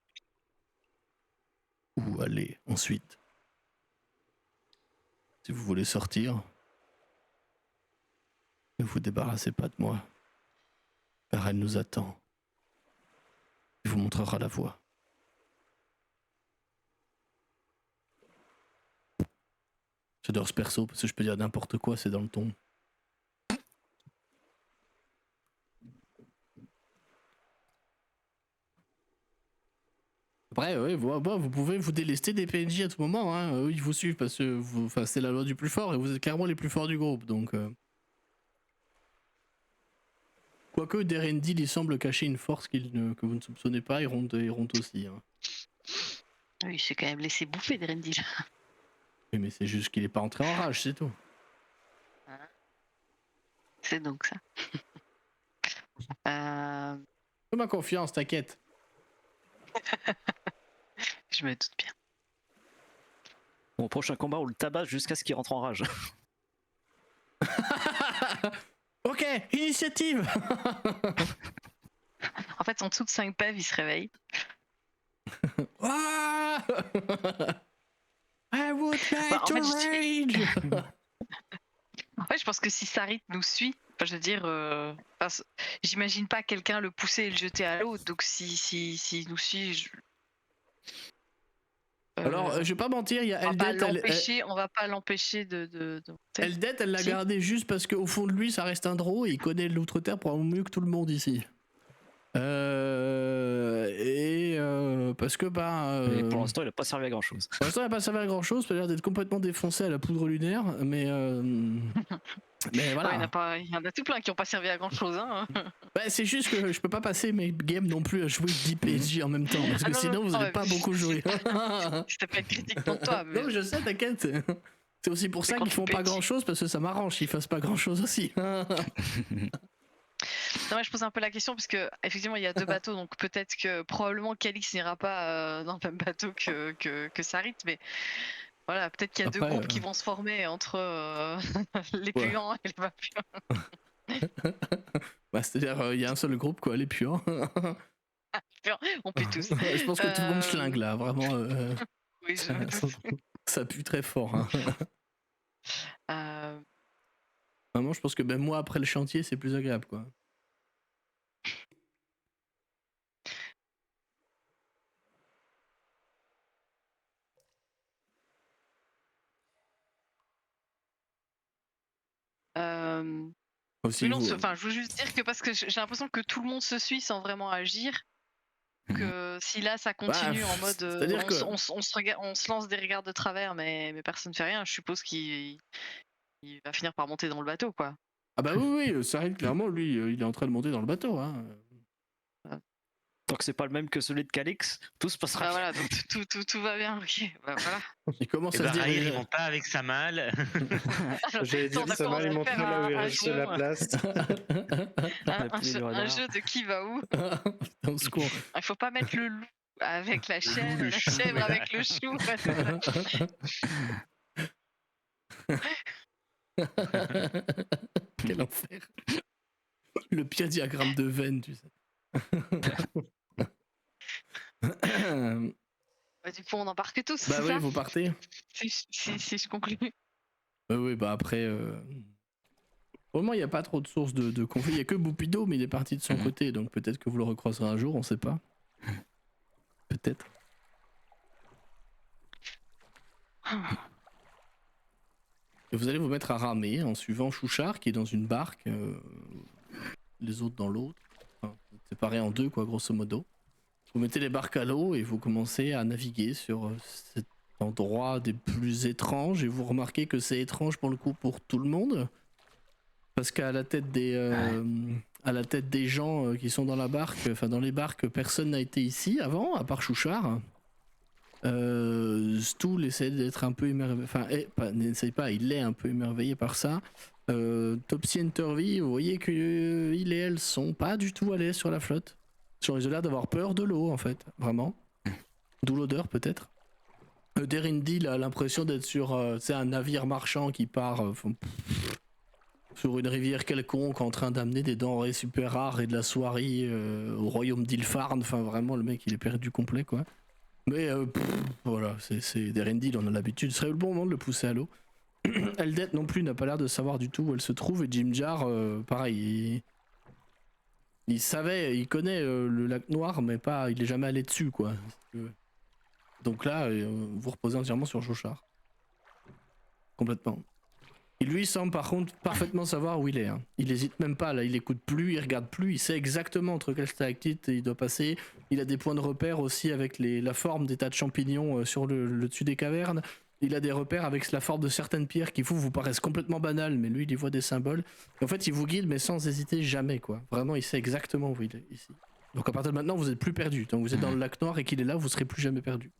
où aller ensuite. Si vous voulez sortir, ne vous débarrassez pas de moi, car elle nous attend. Il vous montrera la voie. J'adore ce perso parce que je peux dire n'importe quoi, c'est dans le ton. Après, ouais, vous pouvez vous délester des PNJ à tout moment. Hein. Eux, ils vous suivent parce que c'est la loi du plus fort et vous êtes clairement les plus forts du groupe. Donc, quoique Derendil, il semble cacher une force que vous ne soupçonnez pas, ils ronde aussi. Hein. Oui, je suis quand même laissé bouffer de Rendil. Oui, mais c'est juste qu'il est pas entré en rage, c'est tout. C'est donc ça. Fais ma confiance, t'inquiète. Je me doute bien. Au prochain combat, on le tabasse jusqu'à ce qu'il rentre en rage. Ok, initiative. En fait, en dessous de 5 PEV, il se réveille. Ah I would like en to fait, rage. En fait, je pense que si Sarit nous suit, enfin, je veux dire, j'imagine pas quelqu'un le pousser et le jeter à l'eau. Donc s'il nous suit, Alors, je vais pas mentir, il y a on va pas Eldet. on va pas l'empêcher de monter. Eldet, elle l'a Si. gardé juste parce qu'au fond de lui, ça reste un draw et il connaît l'Outre-Terre probablement mieux que tout le monde ici. Parce que Mais pour l'instant, il a pas servi à grand chose. pour l'instant, il n'a pas servi à grand chose, ça a l'air d'être complètement défoncé à la poudre lunaire, mais voilà. Il y en a tout plein qui ont pas servi à grand chose. Hein. Bah, c'est juste que je peux pas passer mes games non plus à jouer 10 PSJ en même temps, parce que non, sinon non, vous non, n'allez mais- pas beaucoup jouer. C'était pas une critique contre toi, mais Non, je sais, t'inquiète. C'est aussi pour C'est ça quand qu'ils tu font pas pètes. grand chose, parce que ça m'arrange qu'ils fassent pas grand chose aussi. non, mais je pose un peu la question parce que effectivement il y a 2 bateaux, donc peut-être que probablement Calix n'ira pas dans le même bateau que Sarit, mais voilà, peut-être qu'il y a 2 Après, groupes qui vont se former entre les Ouais. puants et les pas puants. Bah, c'est-à-dire, il y a un seul groupe, quoi, les puants. On pue tous. Je pense que tout le monde schlingue là, vraiment. Oui, je me doute. Ça pue très fort. Hein. Euh, Vraiment, je pense que moi, après le chantier, c'est plus agréable, quoi. euh, Aussi, oui, non, vous, je veux juste dire que parce que j'ai l'impression que tout le monde se suit sans vraiment agir. Que si là ça continue en mode c'est-à-dire que- on se lance des regards de travers mais personne fait rien, je suppose qu'il va finir par monter dans le bateau quoi. Ah bah oui, Sarit, clairement, lui, il est en train de monter dans le bateau. Hein. Tant que c'est pas le même que celui de Calix, tout se passera Bah bien. voilà, donc tout va bien, ok. Bah voilà. Il commence Et à se dire. Rahir, il monte pas avec sa malle. J'allais dire, On a ça va, commencé il à montre faire là où il un reste de la jeu. place. Un jeu de qui va où. Putain, au secours. Il faut pas mettre le loup avec la chèvre, le la chou, chèvre voilà. avec le chou. Ouais, c'est ça. Quel enfer. Le pire diagramme de veine, tu sais. Bah, du coup on embarque tous, Bah c'est oui, ça vous partez. si je conclue. Oui, bah après. Vraiment, il n'y a pas trop de sources de conflit. Il n'y a que Boupido, mais il est parti de son côté, donc peut-être que vous le recroiserez un jour, on sait pas. Peut-être. Et vous allez vous mettre à ramer en suivant Chouchard qui est dans une barque, les autres dans l'autre. Enfin, séparés en deux, quoi, grosso modo. Vous mettez les barques à l'eau et vous commencez à naviguer sur cet endroit des plus étranges. Et vous remarquez que c'est étrange pour le coup pour tout le monde. Parce qu'à la tête des, à la tête des gens qui sont dans la barque, enfin dans les barques, personne n'a été ici avant, à part Chouchard. Stool essaie d'être un peu émerveillé, enfin, n'essaye pas, il est un peu émerveillé par ça. Topsy et Turvy, vous voyez que il et elle sont pas du tout à l'aise sur la flotte. Ils ont l'air d'avoir peur de l'eau en fait, vraiment. D'où l'odeur peut-être. Derindil a l'impression d'être sur un navire marchand qui part sur une rivière quelconque en train d'amener des denrées super rares et de la soierie au royaume d'Ilfarn. Enfin vraiment le mec il est perdu complet quoi. Mais voilà, c'est Derindil, on a l'habitude. Ce serait le bon moment de le pousser à l'eau. Eldet non plus n'a pas l'air de savoir du tout où elle se trouve et Jim Jar, pareil, il savait, il connaît le lac Noir, mais pas, il est jamais allé dessus quoi. Donc là, vous reposez entièrement sur Chouchard. Complètement. Il lui semble par contre parfaitement savoir où il est. Hein. Il hésite même pas là, il écoute plus, il regarde plus, il sait exactement entre quelle stalactite il doit passer. Il a des points de repère aussi avec la forme des tas de champignons sur le dessus des cavernes. Il a des repères avec la forme de certaines pierres qui vous paraissent complètement banales, mais lui il y voit des symboles. Et en fait il vous guide mais sans hésiter jamais quoi. Vraiment il sait exactement où il est ici. Donc à partir de maintenant vous êtes plus perdu. Tant que vous êtes dans le lac Noir et qu'il est là, vous serez plus jamais perdu.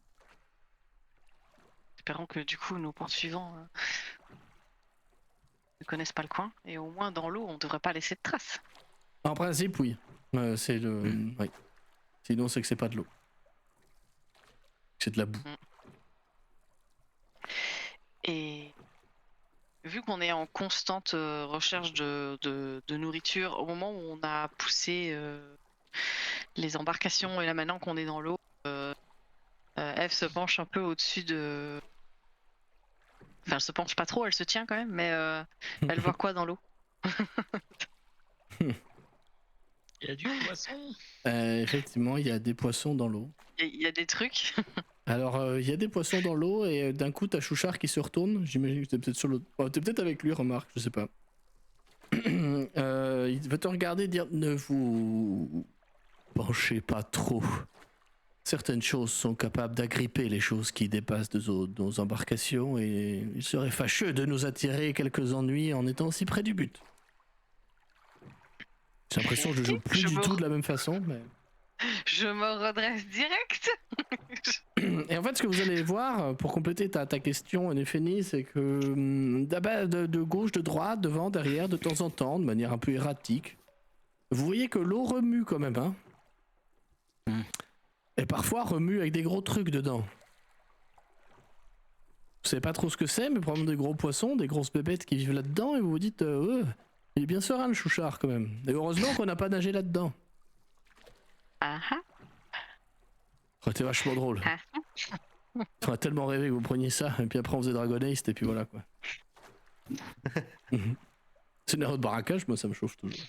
Espérons que du coup nos poursuivants ne connaissent pas le coin et au moins dans l'eau on devrait pas laisser de traces. En principe oui. C'est le. Oui. Sinon c'est que c'est pas de l'eau. C'est de la boue. Et vu qu'on est en constante recherche de nourriture, au moment où on a poussé les embarcations et là maintenant qu'on est dans l'eau, Eve se penche un peu au-dessus de... Enfin, elle se penche pas trop, elle se tient quand même, mais elle voit quoi dans l'eau? Il y a du poisson. Effectivement, il y a des poissons dans l'eau. Il y a des trucs. Alors, il y a des poissons dans l'eau et d'un coup, t'as Chouchard qui se retourne. J'imagine que t'es peut-être sur l'autre. Oh, t'es peut-être avec lui, remarque, je sais pas. Il va te regarder et dire ne vous penchez pas trop. Certaines choses sont capables d'agripper les choses qui dépassent de nos embarcations et il serait fâcheux de nous attirer quelques ennuis en étant si près du but. J'ai l'impression que je joue plus du tout de la même façon, mais... Je me redresse direct. Et en fait, ce que vous allez voir, pour compléter ta question, Nefeni, c'est que de gauche, de droite, devant, derrière, de temps en temps, de manière un peu erratique, vous voyez que l'eau remue quand même, hein. Et parfois remue avec des gros trucs dedans. Vous savez pas trop ce que c'est, mais probablement des gros poissons, des grosses bébêtes qui vivent là-dedans, et vous vous dites, il est bien serein le Chouchard quand même. Et heureusement qu'on n'a pas nagé là-dedans. Ah ah. Ça aurait été vachement drôle. J'aurais tellement rêvé que vous preniez ça, et puis après on faisait Dragon Heist, et puis voilà quoi. C'est une erreur de barracage, moi ça me chauffe toujours.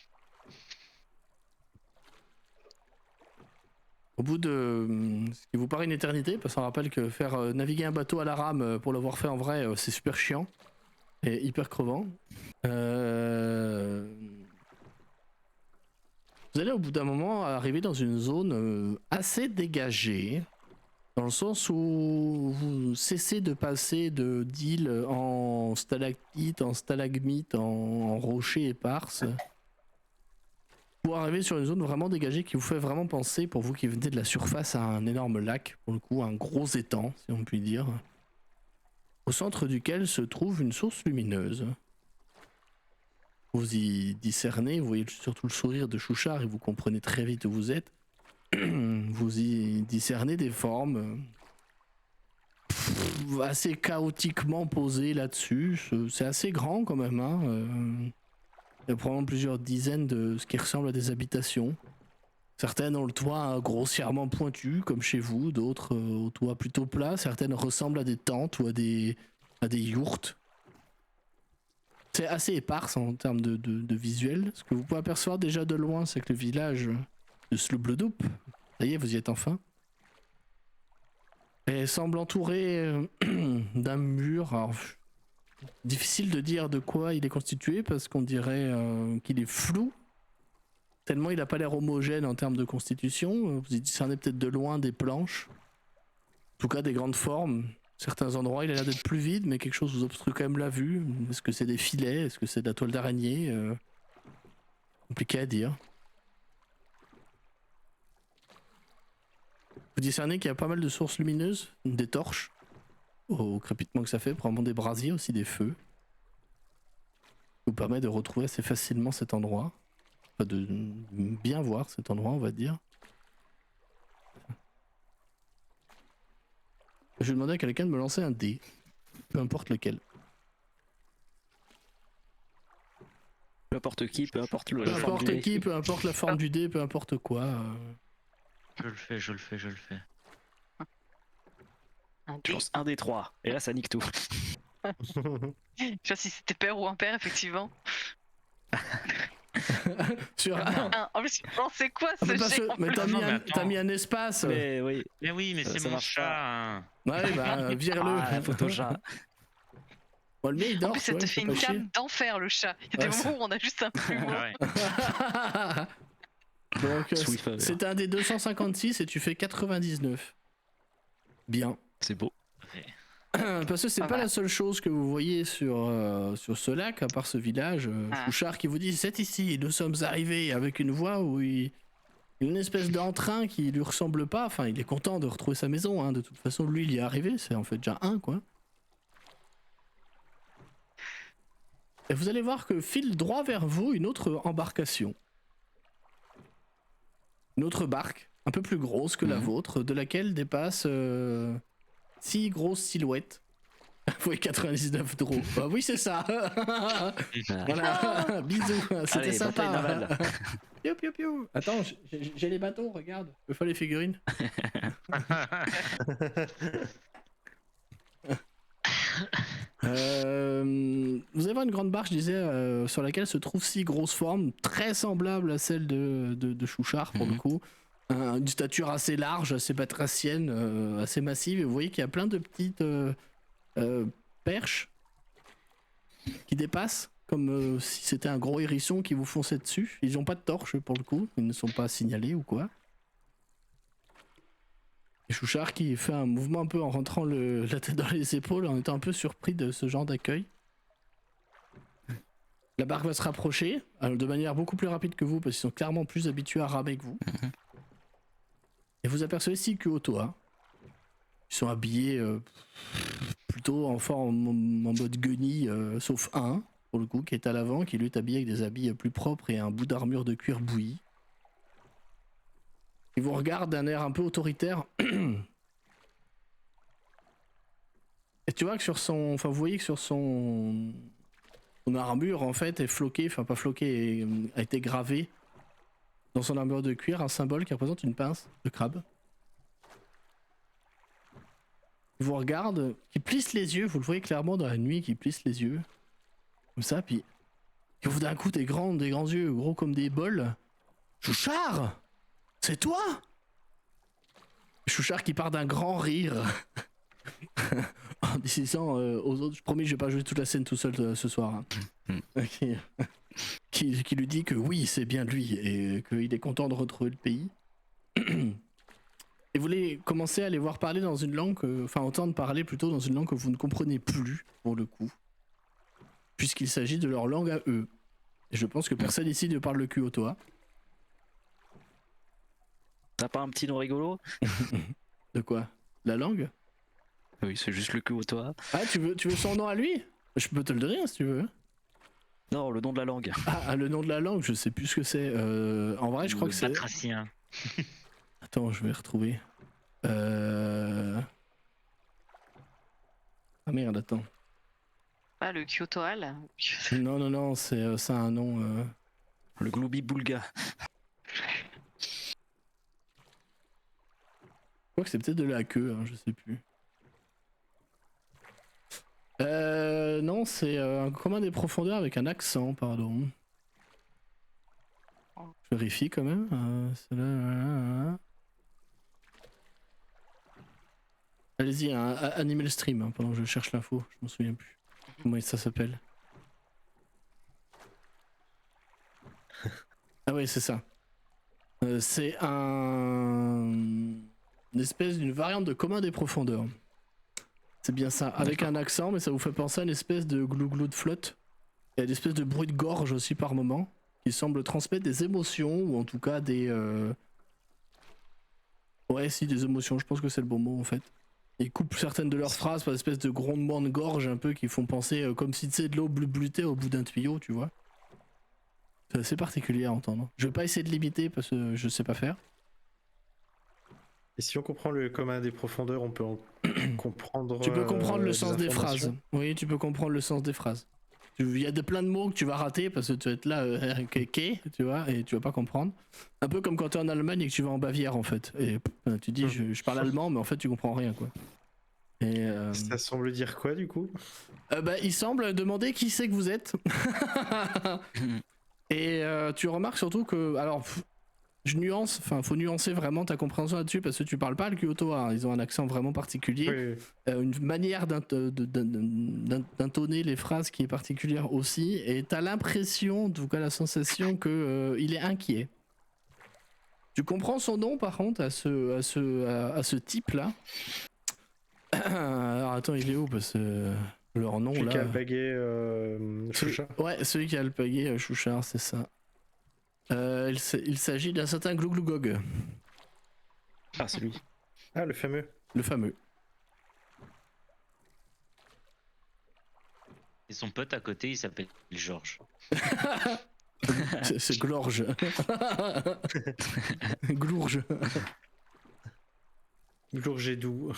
Au bout de ce qui vous paraît une éternité, parce qu'on rappelle que faire naviguer un bateau à la rame pour l'avoir fait en vrai, c'est super chiant et hyper crevant. Vous allez au bout d'un moment arriver dans une zone assez dégagée, dans le sens où vous cessez de passer d'îles en stalactites, en stalagmites, en rochers éparses, pour arriver sur une zone vraiment dégagée qui vous fait vraiment penser, pour vous qui venez de la surface, à un énorme lac, pour le coup un gros étang si on peut dire, au centre duquel se trouve une source lumineuse. Vous y discernez, vous voyez surtout le sourire de Chouchard et vous comprenez très vite où vous êtes. Vous y discernez des formes assez chaotiquement posées là-dessus. C'est assez grand quand même, hein. Il y a probablement plusieurs dizaines de ce qui ressemble à des habitations. Certaines ont le toit grossièrement pointu, comme chez vous, d'autres au toit plutôt plat. Certaines ressemblent à des tentes ou à des yourtes. C'est assez éparse en termes de visuel. Ce que vous pouvez apercevoir déjà de loin, c'est que le village de Slubledoup, ça y est, vous y êtes enfin, et semble entouré d'un mur. Alors, difficile de dire de quoi il est constitué parce qu'on dirait qu'il est flou, tellement il n'a pas l'air homogène en termes de constitution. Vous y discernez peut-être de loin des planches, en tout cas des grandes formes. Certains endroits il a l'air d'être plus vide, mais quelque chose vous obstrue quand même la vue. Est-ce que c'est des filets? Est-ce que c'est de la toile d'araignée? Compliqué à dire. Vous discernez qu'il y a pas mal de sources lumineuses, des torches, au crépitement que ça fait, probablement des brasiers aussi, des feux. Ça vous permet de retrouver assez facilement cet endroit. Enfin, de bien voir cet endroit, on va dire. Je vais demander à quelqu'un de me lancer un dé, peu importe lequel. Peu importe qui, peu importe le. Peu importe qui, peu importe la forme du dé, peu importe quoi. Je le fais. Tu lances un des trois, et là ça nique tout. Je sais pas si c'était père ou impair, effectivement. Sur un. En plus, c'est quoi ce jet Mais t'as Non, mis, mais t'as mis un espace. Mais oui. Mais oui, mais Ça c'est mon marche chat. Hein. Ouais, bah, vire-le. Ah, photo chat. Bon, le mien il En dort, plus, ça tu vois, te il fait fait une pas chier. cam d'enfer, le chat. Il y a des Ouais, moments où on a juste un plumeau. Ouais. Donc, Swiffer. c'est un des 256 et tu fais 99. Bien. C'est beau. Parce que c'est Ah pas bah. la seule chose que vous voyez sur ce lac, à part ce village. Ah. Chouchard qui vous dit c'est ici, nous sommes arrivés, avec une voix où une espèce d'entrain qui lui ressemble pas. Enfin, il est content de retrouver sa maison, hein. De toute façon, lui, il y est arrivé, c'est en fait déjà un, quoi. Et vous allez voir que file droit vers vous une autre embarcation. Une autre barque un peu plus grosse que la Mhm. vôtre, de laquelle dépassent 6 grosses silhouettes. Vous voyez 99 drôles. Bah oui, c'est ça. Voilà. Bisous. C'était Allez, bataille sympa. navale. Piou, piou, piou. Attends, j'ai les bateaux, regarde. Je peux faire les figurines. Vous allez voir une grande barge, je disais, sur laquelle se trouvent 6 grosses formes, très semblables à celles de Chouchard pour le Mhm. coup. Une stature assez large, assez batracienne, assez massive. Et vous voyez qu'il y a plein de petites perches qui dépassent, comme si c'était un gros hérisson qui vous fonçait dessus. Ils n'ont pas de torche pour le coup, ils ne sont pas signalés ou quoi. Et Chouchard qui fait un mouvement un peu en rentrant la tête dans les épaules, en étant un peu surpris de ce genre d'accueil. La barque va se rapprocher, de manière beaucoup plus rapide que vous, parce qu'ils sont clairement plus habitués à ramer que vous. Et vous apercevez Siku Otoa. Ils sont habillés plutôt en mode guenille, sauf un, pour le coup, qui est à l'avant, qui lui est habillé avec des habits plus propres et un bout d'armure de cuir bouilli. Il vous regarde d'un air un peu autoritaire. Et tu vois que sur son... Enfin, vous voyez que sur son armure, en fait, est floqué, enfin pas floqué, a été gravé dans son armure de cuir un symbole qui représente une pince de crabe. Il vous regarde, qui plisse les yeux, vous le voyez clairement dans la nuit, qui plisse les yeux. Comme ça, puis il ouvre d'un coup des grands yeux, gros comme des bols. Chouchard! C'est toi? Chouchard qui part d'un grand rire. En disant aux autres, je promets, je vais pas jouer toute la scène tout seul ce soir. Hein. qui lui dit que oui, c'est bien lui et qu'il est content de retrouver le pays. Et vous voulez commencer à les voir parler dans une langue, enfin entendre parler plutôt dans une langue que vous ne comprenez plus pour le coup, puisqu'il s'agit de leur langue à eux. Et je pense que personne ici ne parle le Kuotoa. T'as pas un petit nom rigolo? De quoi? La langue? Oui, c'est juste le cul au toit. Ah, tu veux son nom à lui? Je peux te le donner hein, si tu veux. Non, le nom de la langue. Ah, le nom de la langue, je sais plus ce que c'est. En vrai, je crois que c'est. Batracien. Attends, je vais retrouver. Ah merde, attends. Ah, le Kyotoal. Non, c'est ça a un nom. Le Gloubi Boulga. Je crois que c'est peut-être de la queue, hein, je sais plus. Non, c'est un commun des profondeurs avec un accent, pardon. Je vérifie quand même. C'est là. Allez-y, animez le stream hein, pendant que je cherche l'info, je m'en souviens plus. Comment ça s'appelle? Ah oui, c'est ça. C'est une espèce d'une variante de commun des profondeurs. C'est bien ça, avec un accent, mais ça vous fait penser à une espèce de glou-glou de flotte. Il y a des espèces de bruit de gorge aussi par moment, qui semble transmettre des émotions, ou en tout cas des... Ouais, si, des émotions, je pense que c'est le bon mot en fait. Ils coupent certaines de leurs phrases par des espèces de grondements de gorge un peu qui font penser comme si tu sais de l'eau bleutait au bout d'un tuyau, tu vois. C'est assez particulier à entendre. Je vais pas essayer de l'imiter parce que je sais pas faire. Et si on comprend le commun des profondeurs, on peut comprendre. Tu peux comprendre le sens des phrases. informations. Oui, tu peux comprendre le sens des phrases. Il y a plein de mots que tu vas rater parce que tu vas être là, tu vois, et tu vas pas comprendre. Un peu comme quand tu es en Allemagne et que tu vas en Bavière en fait. Et tu dis je parle allemand, mais en fait tu comprends rien quoi. Et, Ça semble dire quoi du coup? il semble demander qui c'est que vous êtes. Et tu remarques surtout que, alors, je nuance, enfin, faut nuancer vraiment ta compréhension là-dessus parce que tu parles pas le Kyoto, hein, ils ont un accent vraiment particulier, Oui. une manière d'intonner les phrases qui est particulière aussi, et t'as l'impression, en tout cas la sensation que il est inquiet. Tu comprends son nom par contre à ce type-là. Alors attends, il est où parce que leur nom Celui là. qui a le baguet Chouchard. Ouais, celui qui a le pagaie Chouchard, c'est ça. Il s'agit d'un certain Glouglugog. Ah, c'est lui. Ah, le fameux. Le fameux. Et son pote à côté, il s'appelle Georges. C'est Glorge. Glourge. Glourge est doux.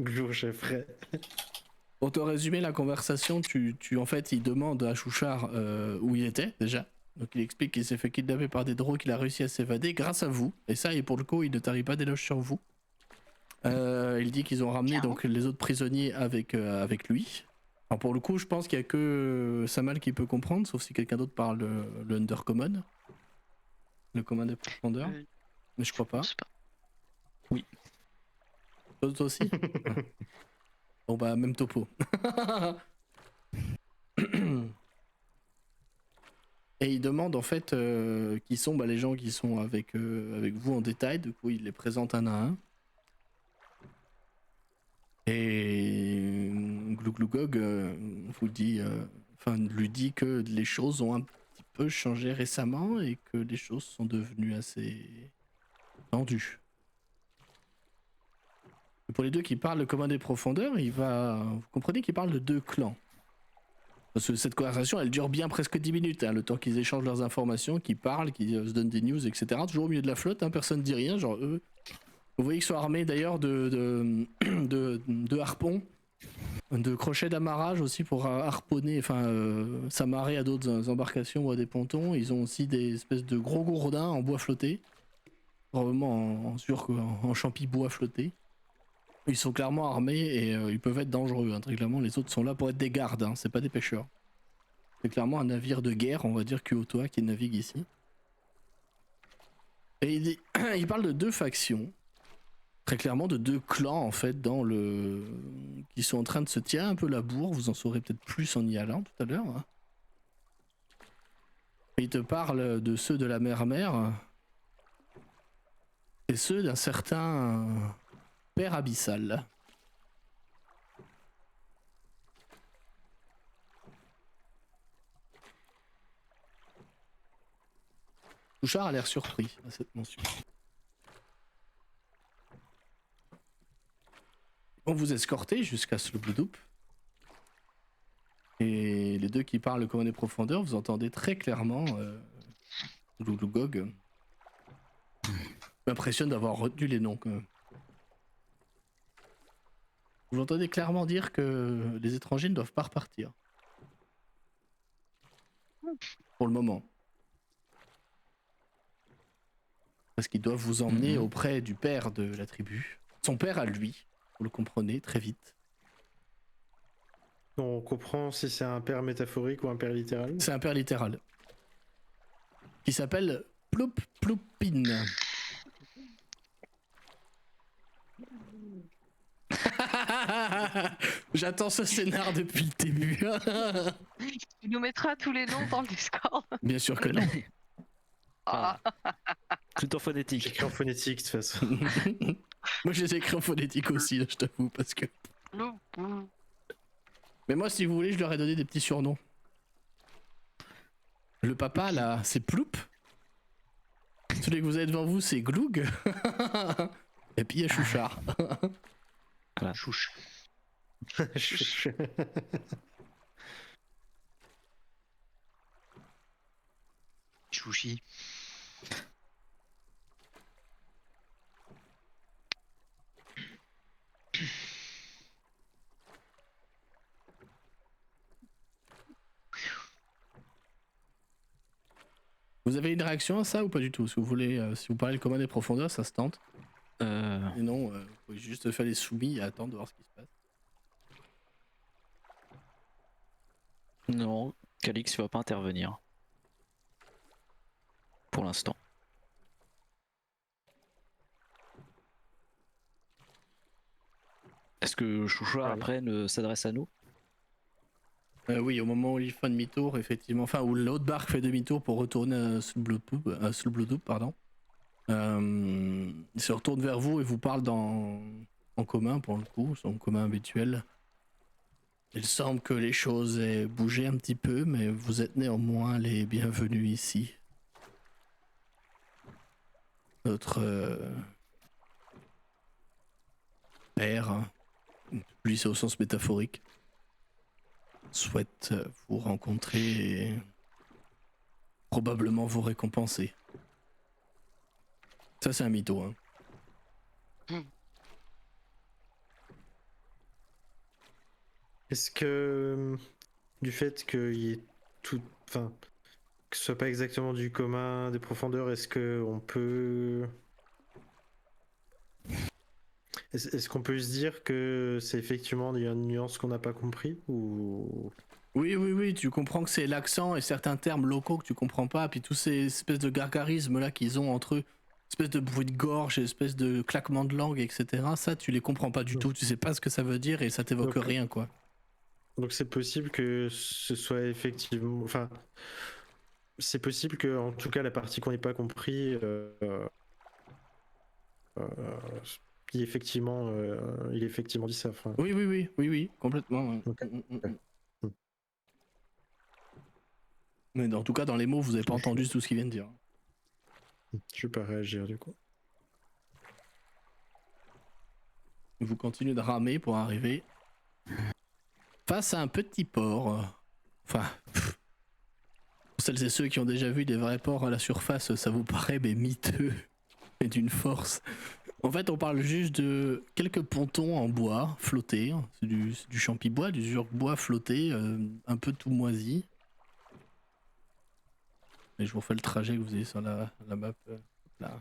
Glourge est frais. Pour te résumer la conversation, en fait, il demande à Chouchard où il était déjà. Donc il explique qu'il s'est fait kidnapper par des drogues, qu'il a réussi à s'évader grâce à vous. Et ça, et pour le coup, il ne tarit pas d'éloges sur vous. Il dit qu'ils ont ramené donc les autres prisonniers avec lui. Alors pour le coup, je pense qu'il n'y a que Samal qui peut comprendre, sauf si quelqu'un d'autre parle le Undercommon. Le commun des profondeurs. Mais je crois pas. Je sais pas. Toi aussi. Bon bah même topo. Et il demande en fait qui sont les gens qui sont avec vous en détail. Du coup, il les présente un à un. Et Glouglogog lui dit que les choses ont un petit peu changé récemment et que les choses sont devenues assez tendues. Et pour les deux qui parlent de commun des profondeurs, vous comprenez qu'il parle de 2 clans. Parce que cette conversation, elle dure bien presque 10 minutes, hein, le temps qu'ils échangent leurs informations, qu'ils parlent, qu'ils se donnent des news, etc. Toujours au milieu de la flotte, hein, personne ne dit rien, genre eux. Vous voyez qu'ils sont armés d'ailleurs de harpons, de crochets d'amarrage aussi pour harponner, s'amarrer à d'autres embarcations ou à des pontons. Ils ont aussi des espèces de gros gourdins en bois flotté, probablement en champi bois flotté. Ils sont clairement armés et ils peuvent être dangereux. Hein. Très clairement, les autres sont là pour être des gardes, hein, c'est pas des pêcheurs. C'est clairement un navire de guerre, on va dire, Kyotoa qui navigue ici. Et il parle de 2 factions. Très clairement de 2 clans en fait qui sont en train de se tirer un peu la bourre, vous en saurez peut-être plus en y allant tout à l'heure. Hein. Et il te parle de ceux de la mer-mère et ceux d'un certain père abyssal. Touchard a l'air surpris à cette mention. On vous escortez jusqu'à Slubludup. Et les deux qui parlent le commun des profondeurs, vous entendez très clairement Glouglogog. M'impressionne d'avoir retenu les noms quand même. Vous entendez clairement dire que les étrangers ne doivent pas repartir. Pour le moment. Parce qu'ils doivent vous emmener auprès du père de la tribu. Son père à lui, vous le comprenez très vite. On comprend si c'est un père métaphorique ou un père littéral. C'est un père littéral. Qui s'appelle Ploup Ploupine. J'attends ce scénar depuis le début. Tu nous mettras tous les noms dans le Discord. Bien sûr que non. Ah. Tout en phonétique. J'écris en phonétique de toute façon. Moi je les écris en phonétique aussi, là, je t'avoue, parce que... Mais moi si vous voulez, je leur ai donné des petits surnoms. Le papa là, c'est Ploup. Celui que vous avez devant vous, c'est Gloug. Et puis il y a Chouchard. Voilà. Chouche. Chouchi. Vous avez une réaction à ça ou pas du tout? Si vous voulez, si vous parlez le commun des profondeurs, ça se tente. Sinon, vous pouvez juste faire les soumis et attendre de voir ce qui se passe. Non, Calix va pas intervenir. Pour l'instant. Est-ce que Chouchard après ne s'adresse à nous? Oui, au moment où il fait demi-tour, effectivement, enfin où l'autre barque fait demi-tour pour retourner à Slubludup, pardon. Il se retourne vers vous et vous parle en commun pour le coup, son commun habituel. Il semble que les choses aient bougé un petit peu, mais vous êtes néanmoins les bienvenus ici. Notre père, hein, lui c'est au sens métaphorique, souhaite vous rencontrer et probablement vous récompenser. Ça, c'est un mytho, hein. Est-ce que du fait qu'il y ait tout, enfin, que ce soit pas exactement du commun, des profondeurs, est-ce que on peut, est-ce qu'on peut se dire que c'est effectivement il y a une nuance qu'on n'a pas compris ou Oui, tu comprends que c'est l'accent et certains termes locaux que tu comprends pas, puis tous ces espèces de gargarismes là qu'ils ont entre eux, espèces de bruit de gorge, espèces de claquements de langue, etc. Ça, tu les comprends pas du tout, tu sais pas ce que ça veut dire et ça t'évoque Donc- rien, quoi. donc c'est possible que ce soit effectivement, enfin, c'est possible que en tout cas la partie qu'on n'ait pas compris, il ait effectivement dit ça. Enfin, Oui, complètement. Ouais. ok. Mais en tout cas, dans les mots, vous avez pas entendu tout ce qu'il vient de dire. Je vais pas réagir du coup. Vous continuez de ramer pour arriver face à un petit port. Enfin, pour celles et ceux qui ont déjà vu des vrais ports à la surface, ça vous paraît mais miteux et d'une force. En fait, on parle juste de quelques pontons en bois flottés. C'est du champi-bois, du bois flotté, un peu tout moisi. Et je vous refais le trajet que vous avez sur la map. Là.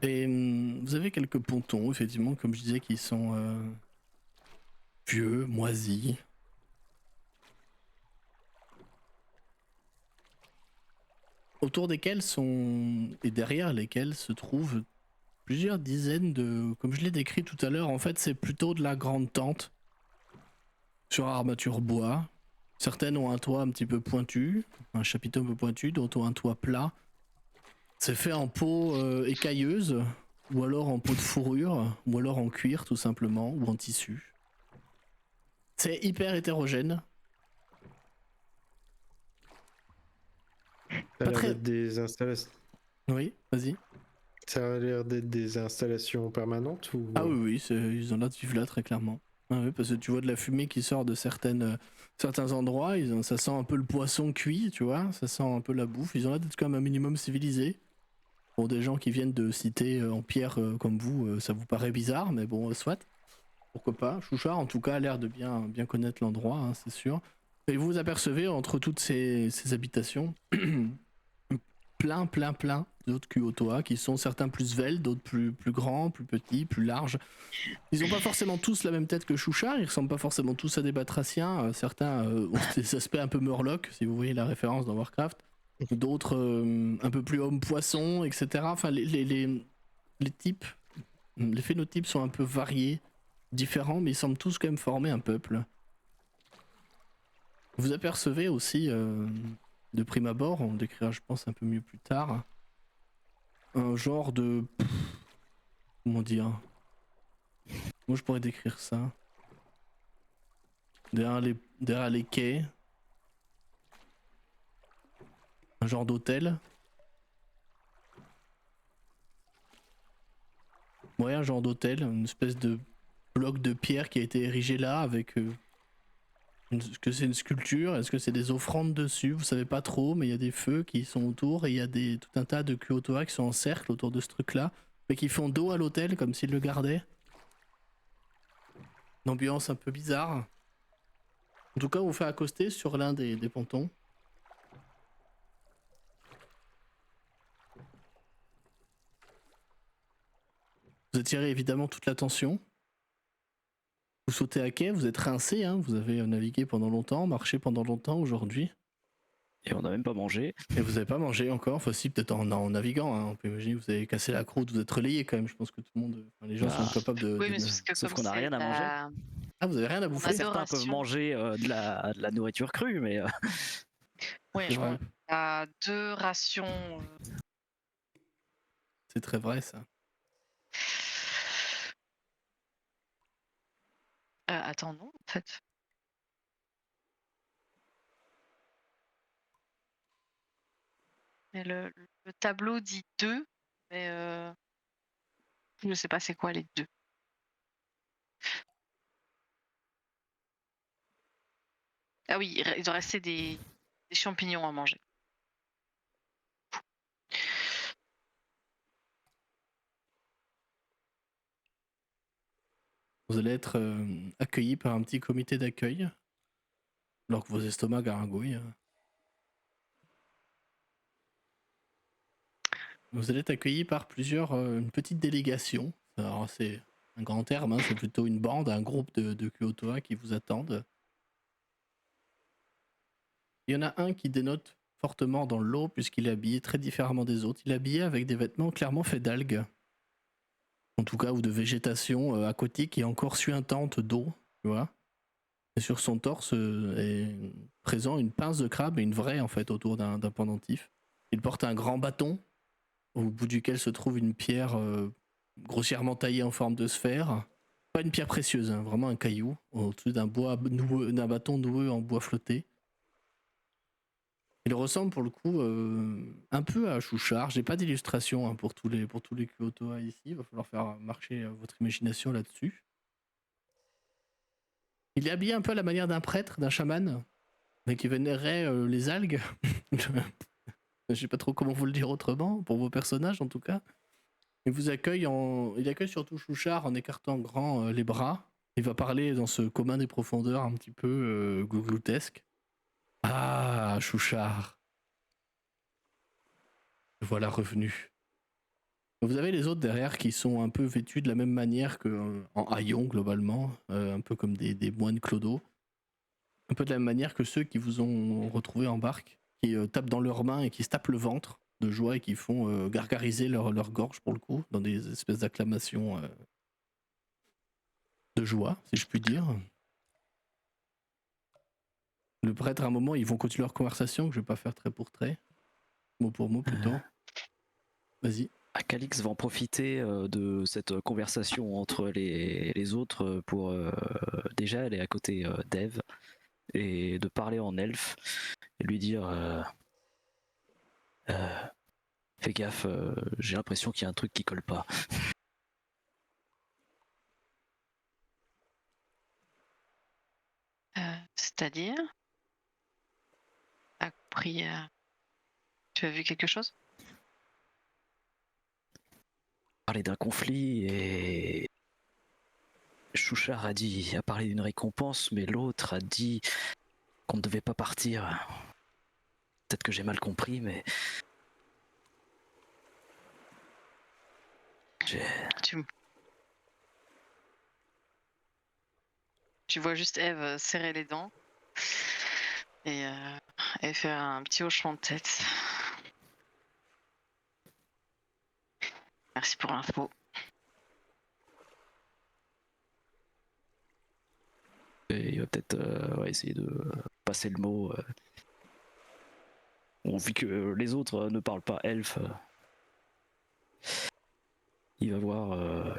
Et vous avez quelques pontons, effectivement, comme je disais, qui sont vieux, moisis. Autour desquels sont, et derrière lesquels se trouvent plusieurs dizaines de, comme je l'ai décrit tout à l'heure, en fait c'est plutôt de la grande tente sur armature bois. Certaines ont un toit un petit peu pointu, un chapiteau un peu pointu, d'autres ont un toit plat. C'est fait en peau écailleuse, ou alors en peau de fourrure, ou alors en cuir tout simplement, ou en tissu. C'est hyper hétérogène. Ça a Pas l'air très... d'être des installations. Oui, vas-y. Ça a l'air d'être des installations permanentes ou Ah oui, ils ont l'air de vivre là très clairement. Ah oui, parce que tu vois de la fumée qui sort de certains endroits, ça sent un peu le poisson cuit, tu vois, ça sent un peu la bouffe. Ils ont l'air d'être quand même un minimum civilisés. Pour des gens qui viennent de cités en pierre comme vous, ça vous paraît bizarre, mais bon, soit. Pourquoi pas. Chouchard, en tout cas, a l'air de bien connaître l'endroit, hein, c'est sûr. Et vous apercevez entre toutes ces habitations plein d'autres Kuotoa qui sont certains plus sveltes, d'autres plus grands, plus petits, plus larges. Ils ont pas forcément tous la même tête que Chouchard, ils ressemblent pas forcément tous à des batraciens. Certains ont des aspects un peu Murloc, si vous voyez la référence dans Warcraft. D'autres un peu plus homme-poisson, etc. Enfin, les types, les phénotypes sont un peu variés, différents, mais ils semblent tous quand même former un peuple. Vous apercevez aussi, de prime abord, on le décrira je pense un peu mieux plus tard, un genre de... Comment dire? Moi je pourrais décrire ça. Derrière les quais, un genre d'hôtel. Ouais, un genre d'hôtel, une espèce de bloc de pierre qui a été érigé là avec... Est-ce que c'est une sculpture? Est-ce que c'est des offrandes dessus? Vous savez pas trop, mais il y a des feux qui sont autour et il y a tout un tas de Kuotoa qui sont en cercle autour de ce truc-là, mais qui font dos à l'hôtel comme s'ils le gardaient. Une ambiance un peu bizarre. En tout cas, on vous fait accoster sur l'un des pontons. Vous attirez évidemment toute l'attention. Vous sautez à quai, vous êtes rincé, hein, vous avez navigué pendant longtemps, marché pendant longtemps aujourd'hui. Et on n'a même pas mangé. Et vous n'avez pas mangé encore, enfin si, peut-être en naviguant, hein. On peut imaginer, vous avez cassé la croûte, vous êtes relayé quand même, je pense que tout le monde, les gens sont capables de... Oui, mais c'est parce que Sauf comme qu'on n'a c'est rien à la- Ah, vous avez rien à on bouffer? a Certains peuvent rations. manger de la nourriture crue, mais Oui, C'est vrai. on a 2 rations. C'est très vrai ça. Attends, non, en fait. Mais le tableau dit 2, mais je sais pas c'est quoi les 2. Ah oui, il doit rester des champignons à manger. Vous allez être accueillis par un petit comité d'accueil, alors que vos estomacs gargouillent. Vous allez être accueillis par une petite délégation. Alors c'est un grand terme, hein, c'est plutôt une bande, un groupe de Kyotoa qui vous attendent. Il y en a un qui dénote fortement dans l'eau puisqu'il est habillé très différemment des autres. Il est habillé avec des vêtements clairement faits d'algues. En tout cas, ou de végétation aquatique et encore suintante d'eau, tu vois. Et sur son torse est présent une pince de crabe et une vraie en fait autour d'un pendentif. Il porte un grand bâton au bout duquel se trouve une pierre grossièrement taillée en forme de sphère. Pas une pierre précieuse, hein, vraiment un caillou au-dessus d'un bâton noueux en bois flotté. Il ressemble pour le coup un peu à Chouchard. J'ai pas d'illustration hein, pour tous les Kyotoa ici. Il va falloir faire marcher votre imagination là-dessus. Il est habillé un peu à la manière d'un prêtre, d'un chaman, mais qui vénérait les algues. Je sais pas trop comment vous le dire autrement, pour vos personnages en tout cas. Il accueille surtout Chouchard en écartant grand les bras. Il va parler dans ce commun des profondeurs un petit peu gloutesque. Ah, Chouchard. Voilà revenu. Vous avez les autres derrière qui sont un peu vêtus de la même manière qu'en haillons globalement, un peu comme des moines clodos. Un peu de la même manière que ceux qui vous ont retrouvé en barque, qui tapent dans leurs mains et qui se tapent le ventre de joie et qui font gargariser leur gorge pour le coup, dans des espèces d'acclamations de joie, si je puis dire. Le prêtre, à un moment, ils vont continuer leur conversation, que je vais pas faire trait pour trait. Mot pour mot plutôt. Vas-y. Calix va en profiter de cette conversation entre les autres pour déjà aller à côté d'Eve et de parler en elfe et lui dire fais gaffe, j'ai l'impression qu'il y a un truc qui colle pas. C'est-à-dire t'as compris tu as vu quelque chose? Parler d'un conflit et Chouchard a parlé d'une récompense, mais l'autre a dit qu'on ne devait pas partir. Peut-être que j'ai mal compris, mais Tu vois juste Eve serrer les dents et faire un petit hochement de tête. Merci pour l'info. il va peut-être essayer de passer le mot. Bon, vu que les autres ne parlent pas elfe, il va voir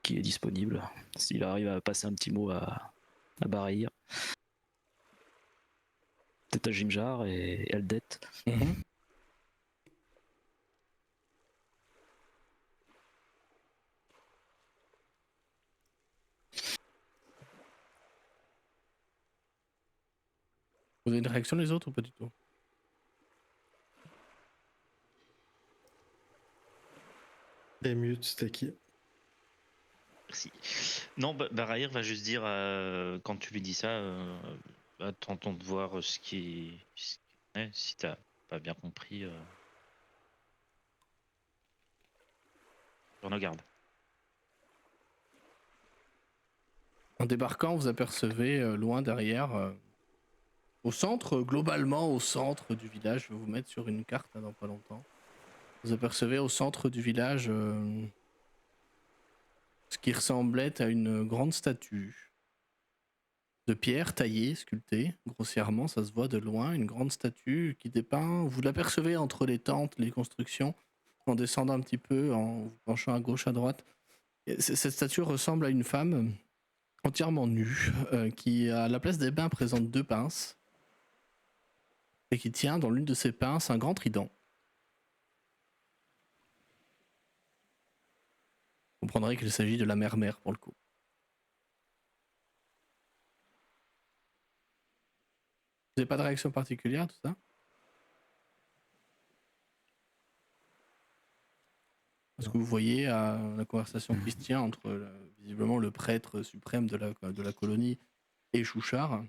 qui est disponible. S'il arrive à passer un petit mot à Barahir. Peut-être à Jimjar et Eldet. Vous avez une réaction les autres ou pas du tout? Les mutes, c'était qui? Merci. Non, Barahir va juste dire, quand tu lui dis ça, attends de voir ce qui est. Si t'as pas bien compris, j'en garde. En débarquant, vous apercevez loin derrière, au centre, globalement au centre du village, je vais vous mettre sur une carte dans pas longtemps. Vous apercevez au centre du village ce qui ressemblait à une grande statue de pierre taillée, sculptée, grossièrement, ça se voit de loin, une grande statue qui dépeint, vous l'apercevez entre les tentes, les constructions, en descendant un petit peu, en vous penchant à gauche, à droite. Et cette statue ressemble à une femme entièrement nue, qui à la place des mains présente deux pinces, et qui tient dans l'une de ses pinces un grand trident. Vous comprendrez qu'il s'agit de la mère-mère pour le coup. Vous n'avez pas de réaction particulière, tout ça? Parce que vous voyez la conversation qui se tient entre visiblement le prêtre suprême de la colonie et Chouchard.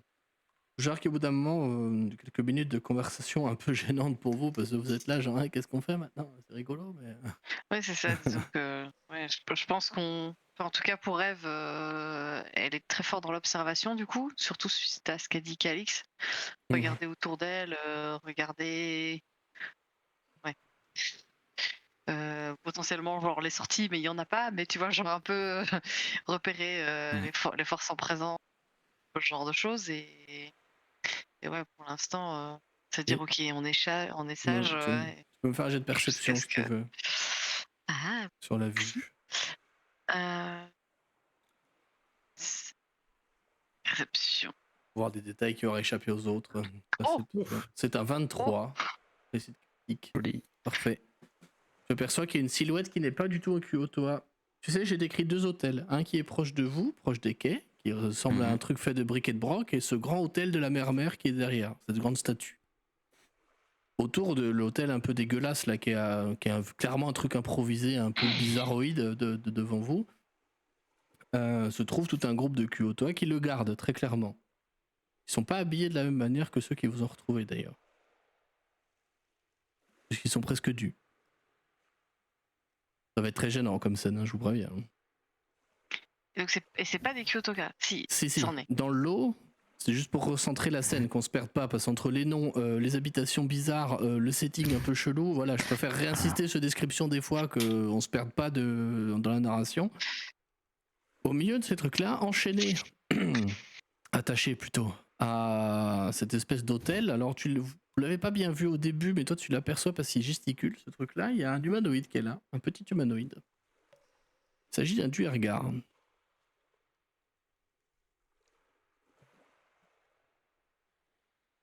Chouchard qui au bout d'un moment, quelques minutes de conversation un peu gênante pour vous, parce que vous êtes là genre hey, qu'est-ce qu'on fait maintenant? C'est rigolo mais... Ouais, c'est ça, disons que ouais, je pense qu'on. Enfin, en tout cas, pour Eve, elle est très forte dans l'observation, du coup, surtout suite à ce qu'a dit Calix. Regarder autour d'elle, regarder. Ouais. Potentiellement, genre les sorties, mais il y en a pas, mais tu vois, genre un peu repérer les forces en présence, ce genre de choses. Et ouais, pour l'instant, c'est dire, Et- ok, on est sage. Tu peux me faire un jet de Jusqu'à perception ce si tu que. veux, Ah, sur la vue. euh, Perception. Voir des détails qui auraient échappé aux autres. Oh, C'est un 23. Réussite critique. Joli. Parfait. Je perçois qu'il y a une silhouette qui n'est pas du tout au Kyoto. Tu sais, j'ai décrit 2 hôtels. Un qui est proche de vous, proche des quais, qui ressemble à un truc fait de briques et de broc, et ce grand hôtel de la mer-mère qui est derrière, cette grande statue. Autour de l'hôtel un peu dégueulasse, là, qui est clairement un truc improvisé, un peu bizarroïde devant vous, se trouve tout un groupe de Kyoto qui le gardent très clairement. Ils sont pas habillés de la même manière que ceux qui vous ont retrouvé d'ailleurs. Parce qu'ils sont presque dus. Ça va être très gênant comme scène, hein, je vous préviens. et donc c'est pas des Kyotoka. Si, Si. c'en est. Dans l'eau, c'est juste pour recentrer la scène, qu'on se perde pas, parce qu'entre les noms, les habitations bizarres, le setting un peu chelou, voilà, je préfère réinsister sur description des fois qu'on se perde pas dans la narration. Au milieu de ces trucs-là, enchaînés, attachés plutôt, à cette espèce d'hôtel, alors vous l'avez pas bien vu au début, mais toi tu l'aperçois parce qu'il gesticule, ce truc-là, il y a un humanoïde qui est là, un petit humanoïde. Il s'agit d'un duergar.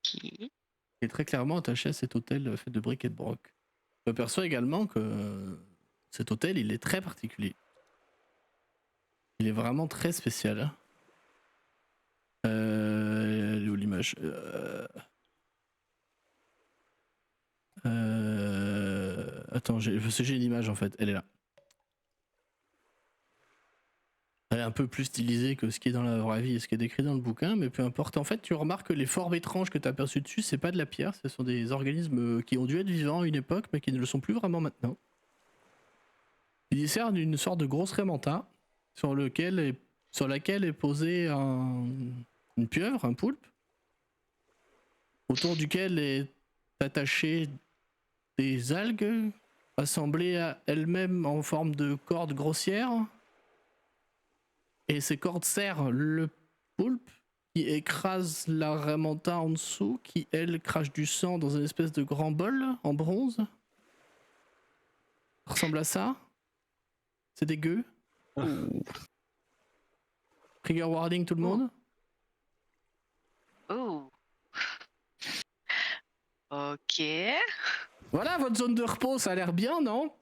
Qui. Est très clairement attaché à cet hôtel fait de briques et de broc. Je perçois également que cet hôtel, il est très particulier. Il est vraiment très spécial. Elle est où l'image? Attends, j'ai une image en fait, elle est là. Elle est un peu plus stylisée que ce qui est dans la vraie vie et ce qui est décrit dans le bouquin, mais peu importe. En fait, tu remarques que les formes étranges que tu as aperçues dessus, c'est pas de la pierre, ce sont des organismes qui ont dû être vivants à une époque, mais qui ne le sont plus vraiment maintenant. Ils discernent une sorte de grosse rémanta sur laquelle est posée une pieuvre, un poulpe, autour duquel est attaché des algues assemblées à elles-mêmes en forme de cordes grossières. Et ces cordes serrent le poulpe qui écrase la rémanta en dessous, qui elle crache du sang dans une espèce de grand bol en bronze. Ça ressemble à ça. C'est dégueu. Trigger warning tout le monde. Oh. Ok. Voilà votre zone de repos, ça a l'air bien, non?